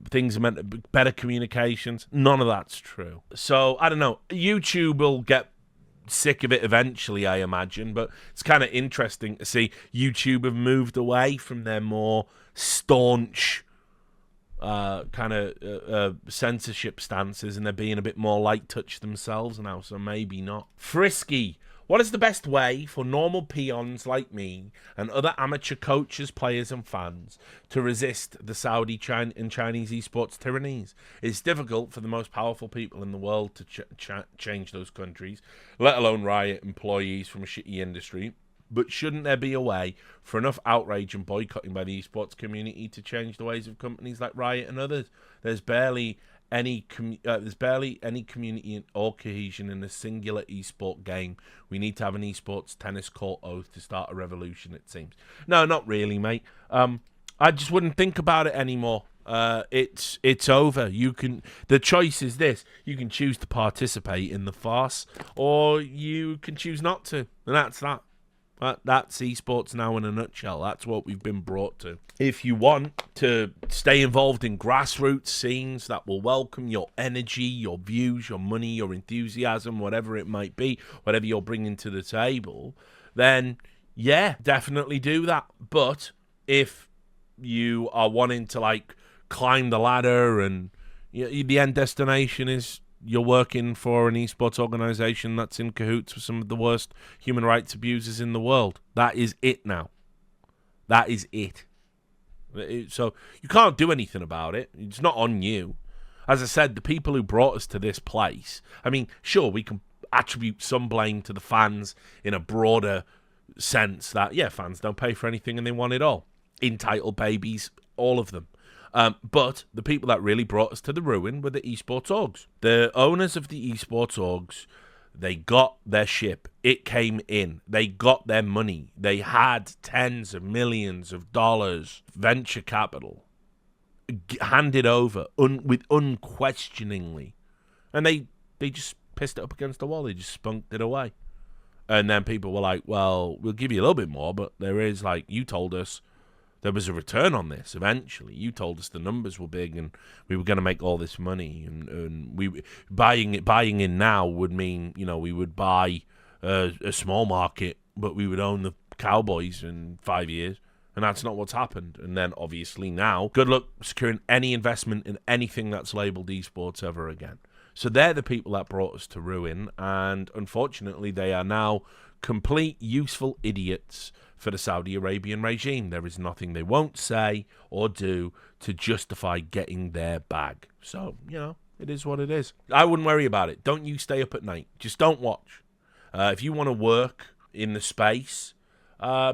things are meant to be better communications. None of that's true. So I don't know. YouTube will get sick of it eventually, I imagine, but it's kind of interesting to see YouTube have moved away from their more staunch kind of censorship stances, and they're being a bit more light touch themselves now, so maybe not. Frisky. What is the best way for normal peons like me and other amateur coaches, players and fans to resist the Saudi and Chinese esports tyrannies? It's difficult for the most powerful people in the world to change those countries, let alone riot employees from a shitty industry. But shouldn't there be a way for enough outrage and boycotting by the esports community to change the ways of companies like Riot and others? There's barely any community or cohesion in a singular esport game. We need to have an esports tennis court oath to start a revolution, it seems. No, not really, mate. I just wouldn't think about it anymore. It's over. The choice is this: you can choose to participate in the farce, or you can choose not to, and that's that. That's esports now in a nutshell. That's what we've been brought to. If you want to stay involved in grassroots scenes that will welcome your energy, your views, your money, your enthusiasm, whatever it might be, whatever you're bringing to the table, then yeah, definitely do that. But if you are wanting to like climb the ladder and the end destination is you're working for an esports organization that's in cahoots with some of the worst human rights abusers in the world, that is it now. That is it. So you can't do anything about it. It's not on you. As I said, the people who brought us to this place, I mean, sure, we can attribute some blame to the fans in a broader sense that, yeah, fans don't pay for anything and they want it all. Entitled babies, all of them. But the people that really brought us to the ruin were the esports orgs. The owners of the esports orgs, they got their ship. It came in. They got their money. They had tens of millions of dollars venture capital handed over with unquestioningly. And they just pissed it up against the wall. They just spunked it away. And then people were like, well, we'll give you a little bit more, but there is, like, you told us there was a return on this eventually. You told us the numbers were big and we were going to make all this money. And we buying in now would mean, we would buy a small market, but we would own the Cowboys in 5 years. And that's not what's happened. And then obviously now, good luck securing any investment in anything that's labeled esports ever again. So they're the people that brought us to ruin. And unfortunately, they are now complete useful idiots for the Saudi Arabian regime. There is nothing they won't say or do to justify getting their bag. So, it is what it is. I wouldn't worry about it. Don't you stay up at night. Just don't watch. If you want to work in the space,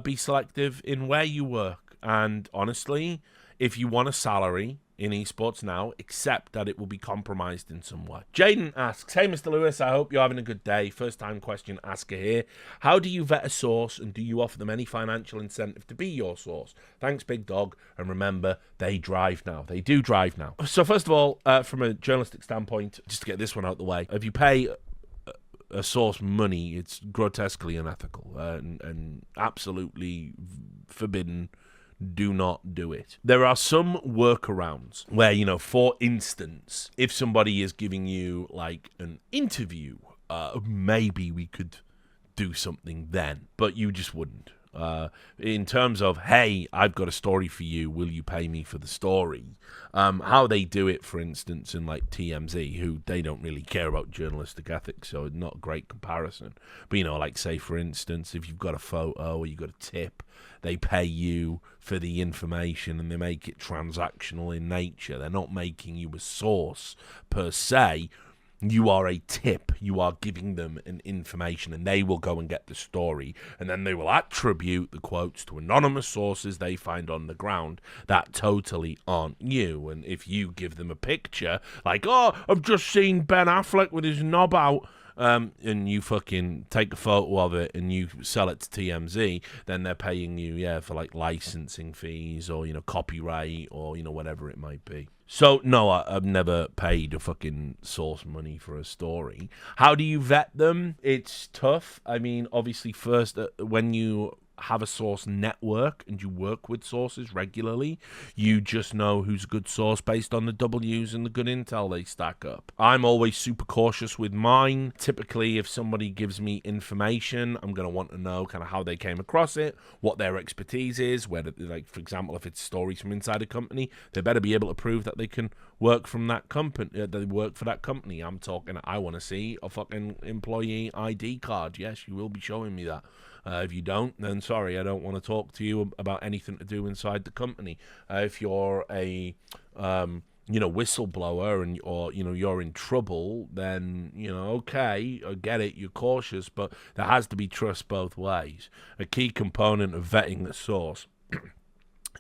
be selective in where you work. And honestly, if you want a salary in esports now, accept that it will be compromised in some way. Jaden asks, hey Mr. Lewis, I hope you're having a good day. First time question asker here. How do you vet a source and do you offer them any financial incentive to be your source? Thanks, big dog. And remember, they drive now. They do drive now. So first of all, from a journalistic standpoint, just to get this one out the way, if you pay a source money, it's grotesquely unethical and absolutely forbidden. Do not do it. There are some workarounds where, for instance, if somebody is giving you like an interview, maybe we could do something then, but you just wouldn't. in terms of, hey, I've got a story for you, will you pay me for the story? How they do it, for instance, in like TMZ, who they don't really care about journalistic ethics, so not a great comparison. But, you know, like say, for instance, if you've got a photo or you've got a tip, they pay you for the information and they make it transactional in nature. They're not making you a source per se. You are a tip. You are giving them an information and they will go and get the story. And then they will attribute the quotes to anonymous sources they find on the ground that totally aren't you. And if you give them a picture like, oh, I've just seen Ben Affleck with his knob out, and you fucking take a photo of it and you sell it to TMZ, then they're paying you, for like licensing fees or, you know, copyright or, you know, whatever it might be. So, no, I've never paid a fucking source money for a story. How do you vet them? It's tough. I mean, obviously, first, when you have a source network and you work with sources regularly, you just know who's a good source based on the W's and the good intel they stack up. I'm always super cautious with mine. Typically, if somebody gives me information, I'm going to want to know kind of how they came across it, what their expertise is, whether, like, for example, if it's stories from inside a company, they better be able to prove that they can work from that company, they work for that company. I'm talking, I want to see a fucking employee ID card. Yes, you will be showing me that. If you don't, then sorry, I don't want to talk to you about anything to do inside the company. If you're a whistleblower or you're in trouble, then okay, I get it, you're cautious, but there has to be trust both ways. A key component of vetting the source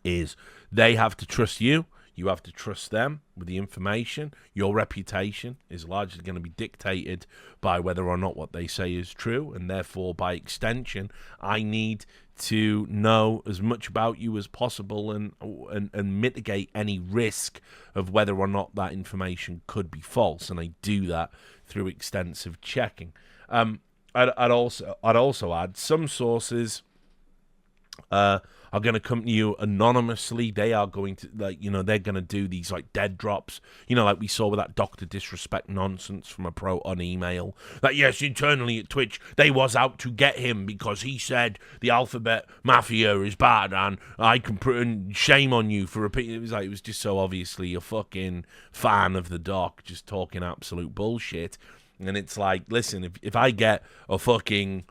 is they have to trust you. You have to trust them with the information. Your reputation is largely going to be dictated by whether or not what they say is true, and therefore, by extension, I need to know as much about you as possible and mitigate any risk of whether or not that information could be false, and I do that through extensive checking. I'd also add some sources are going to come to you anonymously. They are going to, they're going to do these, dead drops, like we saw with that Dr. Disrespect nonsense from a pro on email. That, yes, internally at Twitch, they was out to get him because he said the Alphabet Mafia is bad and I can put shame on you for repeating. It was just so obviously a fucking fan of the doc just talking absolute bullshit. And it's like, listen, if I get a fucking,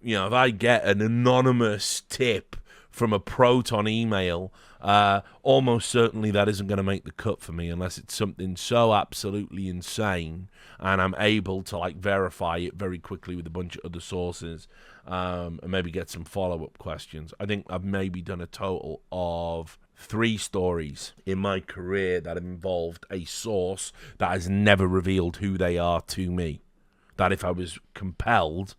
if I get an anonymous tip from a Proton email, almost certainly that isn't going to make the cut for me unless it's something so absolutely insane and I'm able to verify it very quickly with a bunch of other sources and maybe get some follow-up questions. I think I've maybe done a total of 3 stories in my career that have involved a source that has never revealed who they are to me. That if I was compelled,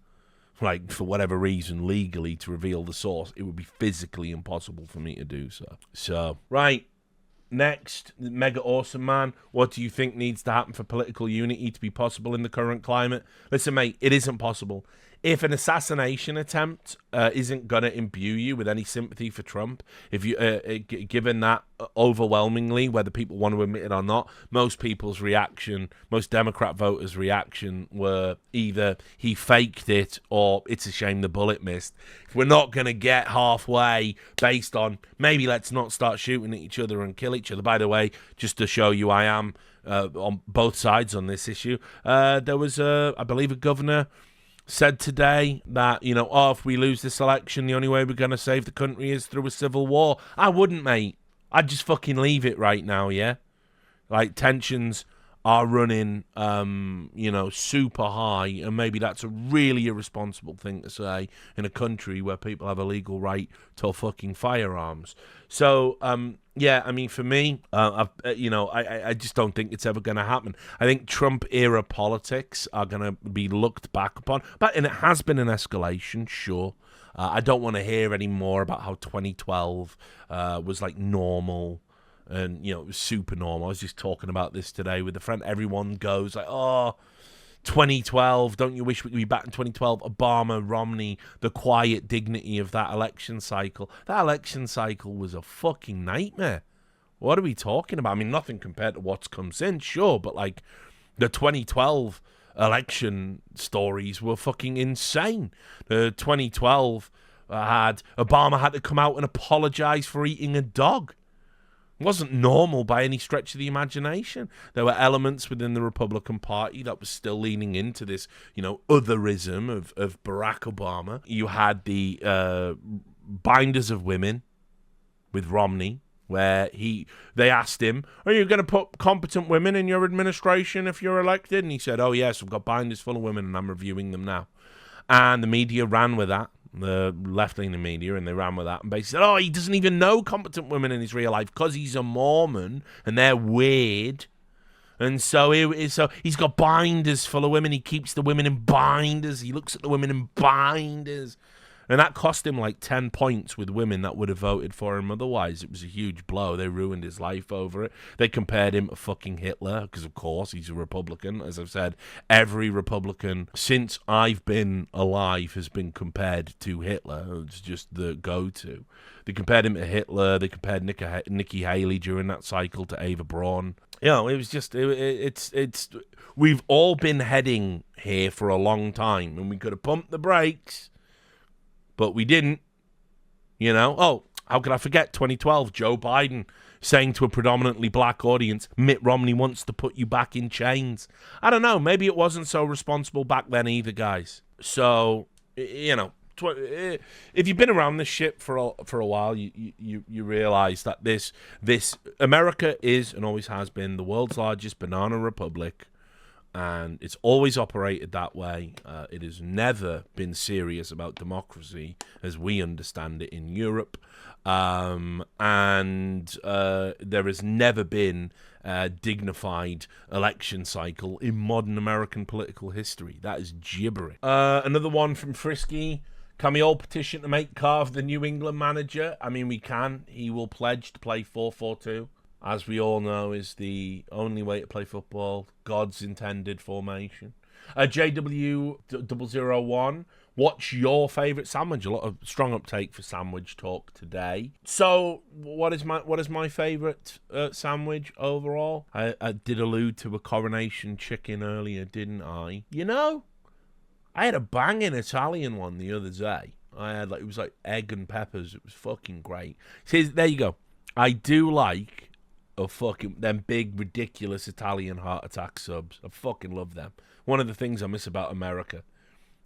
for whatever reason, legally to reveal the source, it would be physically impossible for me to do so. So, right, next, Mega Awesome Man, what do you think needs to happen for political unity to be possible in the current climate? Listen, mate, it isn't possible. If an assassination attempt isn't going to imbue you with any sympathy for Trump, if you given that overwhelmingly, whether people want to admit it or not, most people's reaction, most Democrat voters' reaction were either he faked it or it's a shame the bullet missed. If we're not going to get halfway based on maybe let's not start shooting at each other and kill each other. By the way, just to show you I am on both sides on this issue, there was, I believe, a governor said today that, if we lose this election, the only way we're going to save the country is through a civil war. I wouldn't, mate. I'd just fucking leave it right now, yeah? Tensions are running, super high, and maybe that's a really irresponsible thing to say in a country where people have a legal right to fucking firearms. So, for me, I just don't think it's ever going to happen. I think Trump-era politics are going to be looked back upon, and it has been an escalation, sure. I don't want to hear any more about how 2012 was normal. And, it was super normal. I was just talking about this today with a friend. Everyone goes 2012, don't you wish we could be back in 2012? Obama, Romney, the quiet dignity of that election cycle. That election cycle was a fucking nightmare. What are we talking about? I mean, nothing compared to what's come since, sure, but the 2012 election stories were fucking insane. The 2012 Obama had to come out and apologize for eating a dog. It wasn't normal by any stretch of the imagination. There were elements within the Republican Party that was still leaning into this, otherism of Barack Obama. You had the binders of women with Romney, where they asked him, "Are you going to put competent women in your administration if you're elected?" And he said, "Oh yes, I've got binders full of women and I'm reviewing them now." And the media ran with that, the left-leaning media, and they ran with that and basically said, "Oh, he doesn't even know competent women in his real life because he's a Mormon and they're weird. And so he's got binders full of women. He keeps the women in binders. He looks at the women in binders." And that cost him like 10 points with women that would have voted for him otherwise. It was a huge blow. They ruined his life over it. They compared him to fucking Hitler because, of course, he's a Republican. As I've said, every Republican since I've been alive has been compared to Hitler. It's just the go-to. They compared him to Hitler. They compared Nikki Haley during that cycle to Ava Braun. It was just, it's we've all been heading here for a long time, and we could have pumped the brakes, but we didn't, Oh, how could I forget 2012, Joe Biden saying to a predominantly black audience, "Mitt Romney wants to put you back in chains." I don't know, maybe it wasn't so responsible back then either, guys. So, if you've been around this shit for a while, you realize that this America is and always has been the world's largest banana republic, and it's always operated that way. It has never been serious about democracy as we understand it in Europe, and there has never been a dignified election cycle in modern American political history. That is gibberish. Another one from Frisky. Can we all petition to make Carve the New England manager? I mean, we can. He will pledge to play 4-4-2. As we all know, is the only way to play football. God's intended formation. JW001, what's your favourite sandwich? A lot of strong uptake for sandwich talk today. So, what is my favourite sandwich overall? I did allude to a coronation chicken earlier, didn't I? I had a banging Italian one the other day. It was like egg and peppers. It was fucking great. See, there you go. I do like them big, ridiculous Italian heart attack subs. I fucking love them. One of the things I miss about America,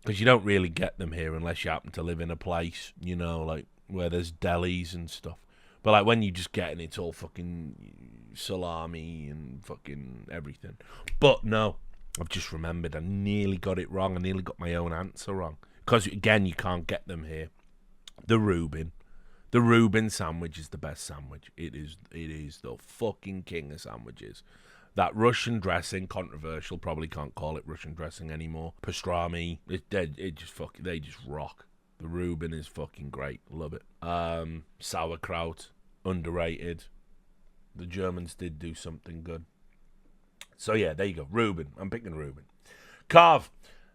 because you don't really get them here unless you happen to live in a place, like where there's delis and stuff. But like when you just get it, it's all fucking salami and fucking everything. But no, I've just remembered I nearly got it wrong. I nearly got my own answer wrong. Because, again, you can't get them here. The Reuben sandwich is the best sandwich. It is the fucking king of sandwiches. That Russian dressing, controversial, probably can't call it Russian dressing anymore. Pastrami, they just rock. The Reuben is fucking great. Love it. Sauerkraut, underrated. The Germans did do something good. So, yeah, there you go. Reuben. I'm picking Reuben. Carve.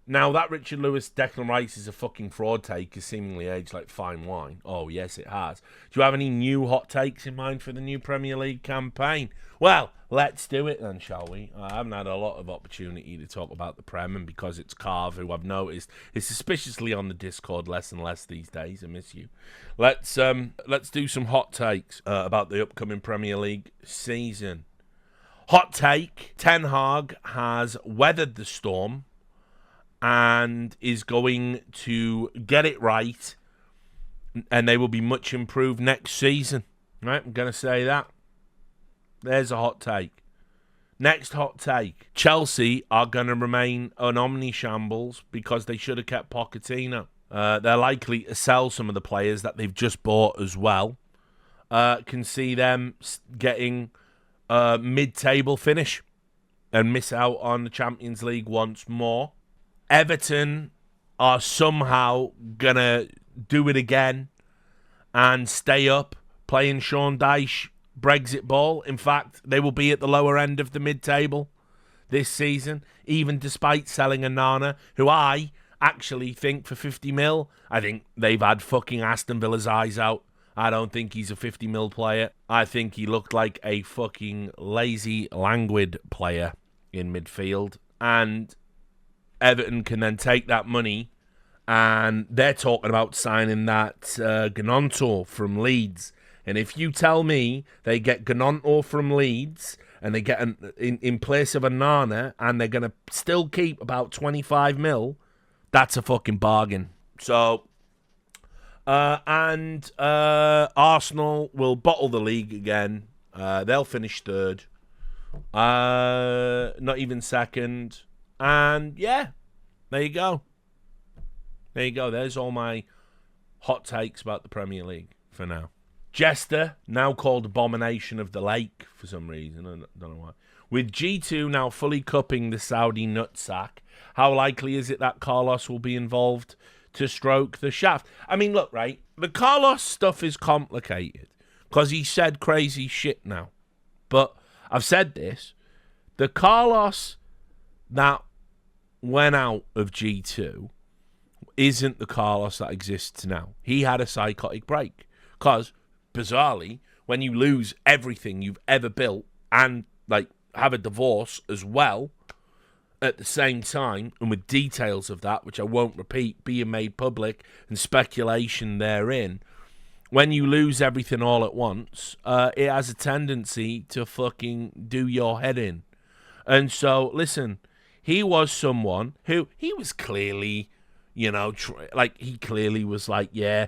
Now, that Richard Lewis, Declan Rice is a fucking fraud take is seemingly aged like fine wine. Oh, yes, it has. Do you have any new hot takes in mind for the new Premier League campaign? Well, let's do it then, shall we? I haven't had a lot of opportunity to talk about the Prem, and because it's Carve, who I've noticed is suspiciously on the Discord less and less these days. I miss you. Let's do some hot takes about the upcoming Premier League season. Hot take, Ten Hag has weathered the storm and is going to get it right, and they will be much improved next season. Right, I'm going to say that. There's a hot take. Next hot take. Chelsea are going to remain an omni-shambles because they should have kept Pochettino. They're likely to sell some of the players that they've just bought as well. Can see them getting a mid-table finish and miss out on the Champions League once more. Everton are somehow going to do it again and stay up playing Sean Dyche Brexit ball. In fact, they will be at the lower end of the mid-table this season, even despite selling a Nana, who I actually think for 50 mil, I think they've had fucking Aston Villa's eyes out. I don't think he's a 50 mil player. I think he looked like a fucking lazy, languid player in midfield. And Everton can then take that money and they're talking about signing that Gnonto from Leeds. And if you tell me they get Gnonto from Leeds and they get in place of a Nana and they're going to still keep about 25 mil, that's a fucking bargain. So, Arsenal will bottle the league again. They'll finish third. Not even second. And yeah, there you go. There you go. There's all my hot takes about the Premier League for now. Jester, now called Abomination of the Lake for some reason. I don't know why. With G2 now fully cupping the Saudi nutsack, how likely is it that Carlos will be involved to stroke the shaft? I mean, look, right? The Carlos stuff is complicated because he said crazy shit now. But I've said this. The Carlos that went out of G2 isn't the Carlos that exists now. He had a psychotic break. Because, bizarrely, when you lose everything you've ever built and, like, have a divorce as well at the same time, and with details of that, which I won't repeat, being made public and speculation therein, when you lose everything all at once, it has a tendency to fucking do your head in. And so, listen, he was someone who, he was clearly, you know, he clearly was like, yeah,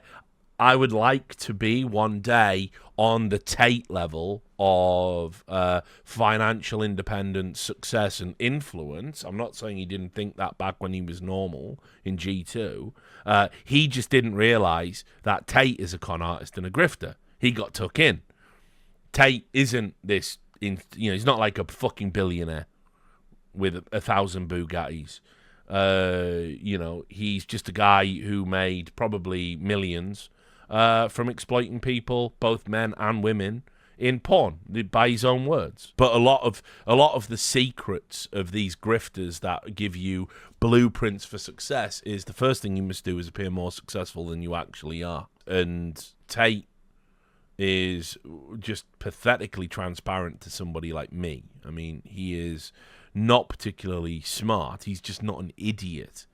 I would like to be one day on the Tate level of financial independence, success, and influence. I'm not saying he didn't think that back when he was normal in G2. He just didn't realise that Tate is a con artist and a grifter. He got took in. Tate isn't this, he's not like a fucking billionaire with 1,000 Bugattis. He's just a guy who made probably millions from exploiting people, both men and women, in porn, by his own words. But a lot of the secrets of these grifters that give you blueprints for success is the first thing you must do is appear more successful than you actually are. And Tate is just pathetically transparent to somebody like me. I mean, he is not particularly smart. He's just not an idiot.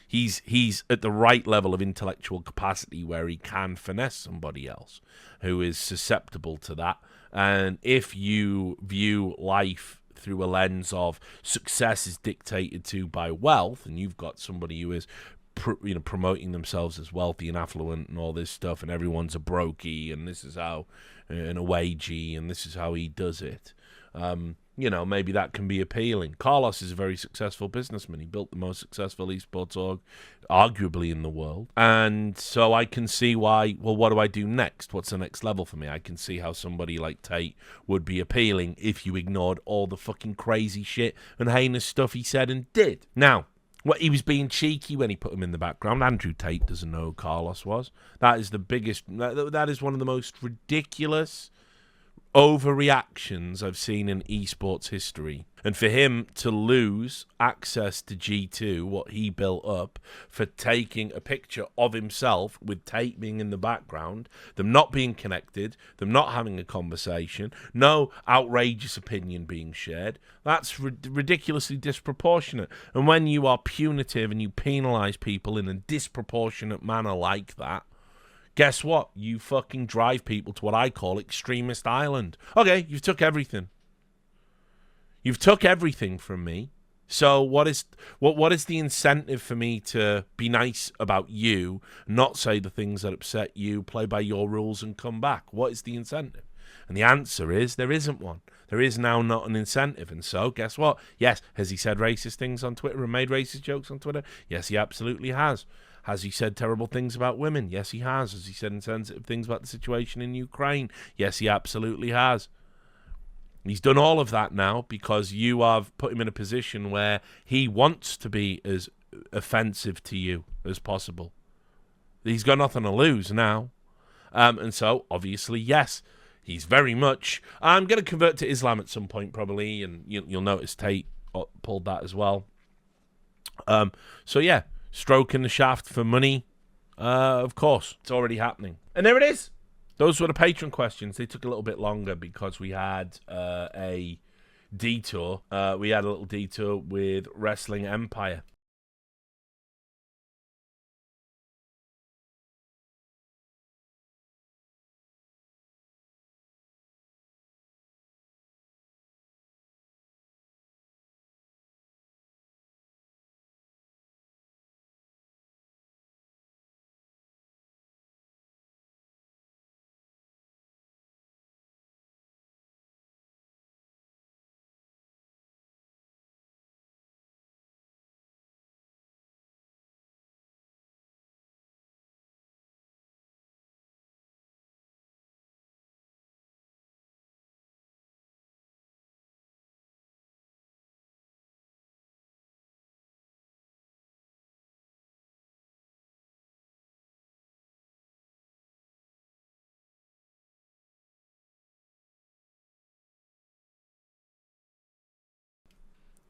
He's at the right level of intellectual capacity where he can finesse somebody else who is susceptible to that. And if you view life through a lens of success is dictated to by wealth, and you've got somebody who is promoting themselves as wealthy and affluent and all this stuff, and everyone's a brokey, and this is how, and a wagey, and this is how he does it. Maybe that can be appealing. Carlos is a very successful businessman. He built the most successful esports org, arguably, in the world. And so I can see why, well, what do I do next? What's the next level for me? I can see how somebody like Tate would be appealing if you ignored all the fucking crazy shit and heinous stuff he said and did. Now, he was being cheeky when he put him in the background. Andrew Tate doesn't know who Carlos was. That is the biggest, that is one of the most ridiculous overreactions I've seen in esports history. And for him to lose access to G2, what he built up, for taking a picture of himself with Tate being in the background, them not being connected, them not having a conversation, no outrageous opinion being shared, that's ridiculously disproportionate. And when you are punitive and you penalise people in a disproportionate manner like that, guess what? You fucking drive people to what I call extremist island. Okay, you've took everything. You've took everything from me. So what is the incentive for me to be nice about you, not say the things that upset you, play by your rules and come back? What is the incentive? And the answer is there isn't one. There is now not an incentive. And so guess what? Yes, has he said racist things on Twitter and made racist jokes on Twitter? Yes, he absolutely has. Has he said terrible things about women? Yes, he has. Has he said insensitive things about the situation in Ukraine? Yes, he absolutely has. He's done all of that now because you have put him in a position where he wants to be as offensive to you as possible. He's got nothing to lose now. And so, obviously, yes, he's very much... I'm going to convert to Islam at some point, probably, and you'll notice Tate pulled that as well. So, yeah. Stroking the shaft for money, of course, it's already happening. And there it is. Those were the Patreon questions. They took a little bit longer because we had a detour. We had a little detour with Wrestling Empire.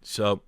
So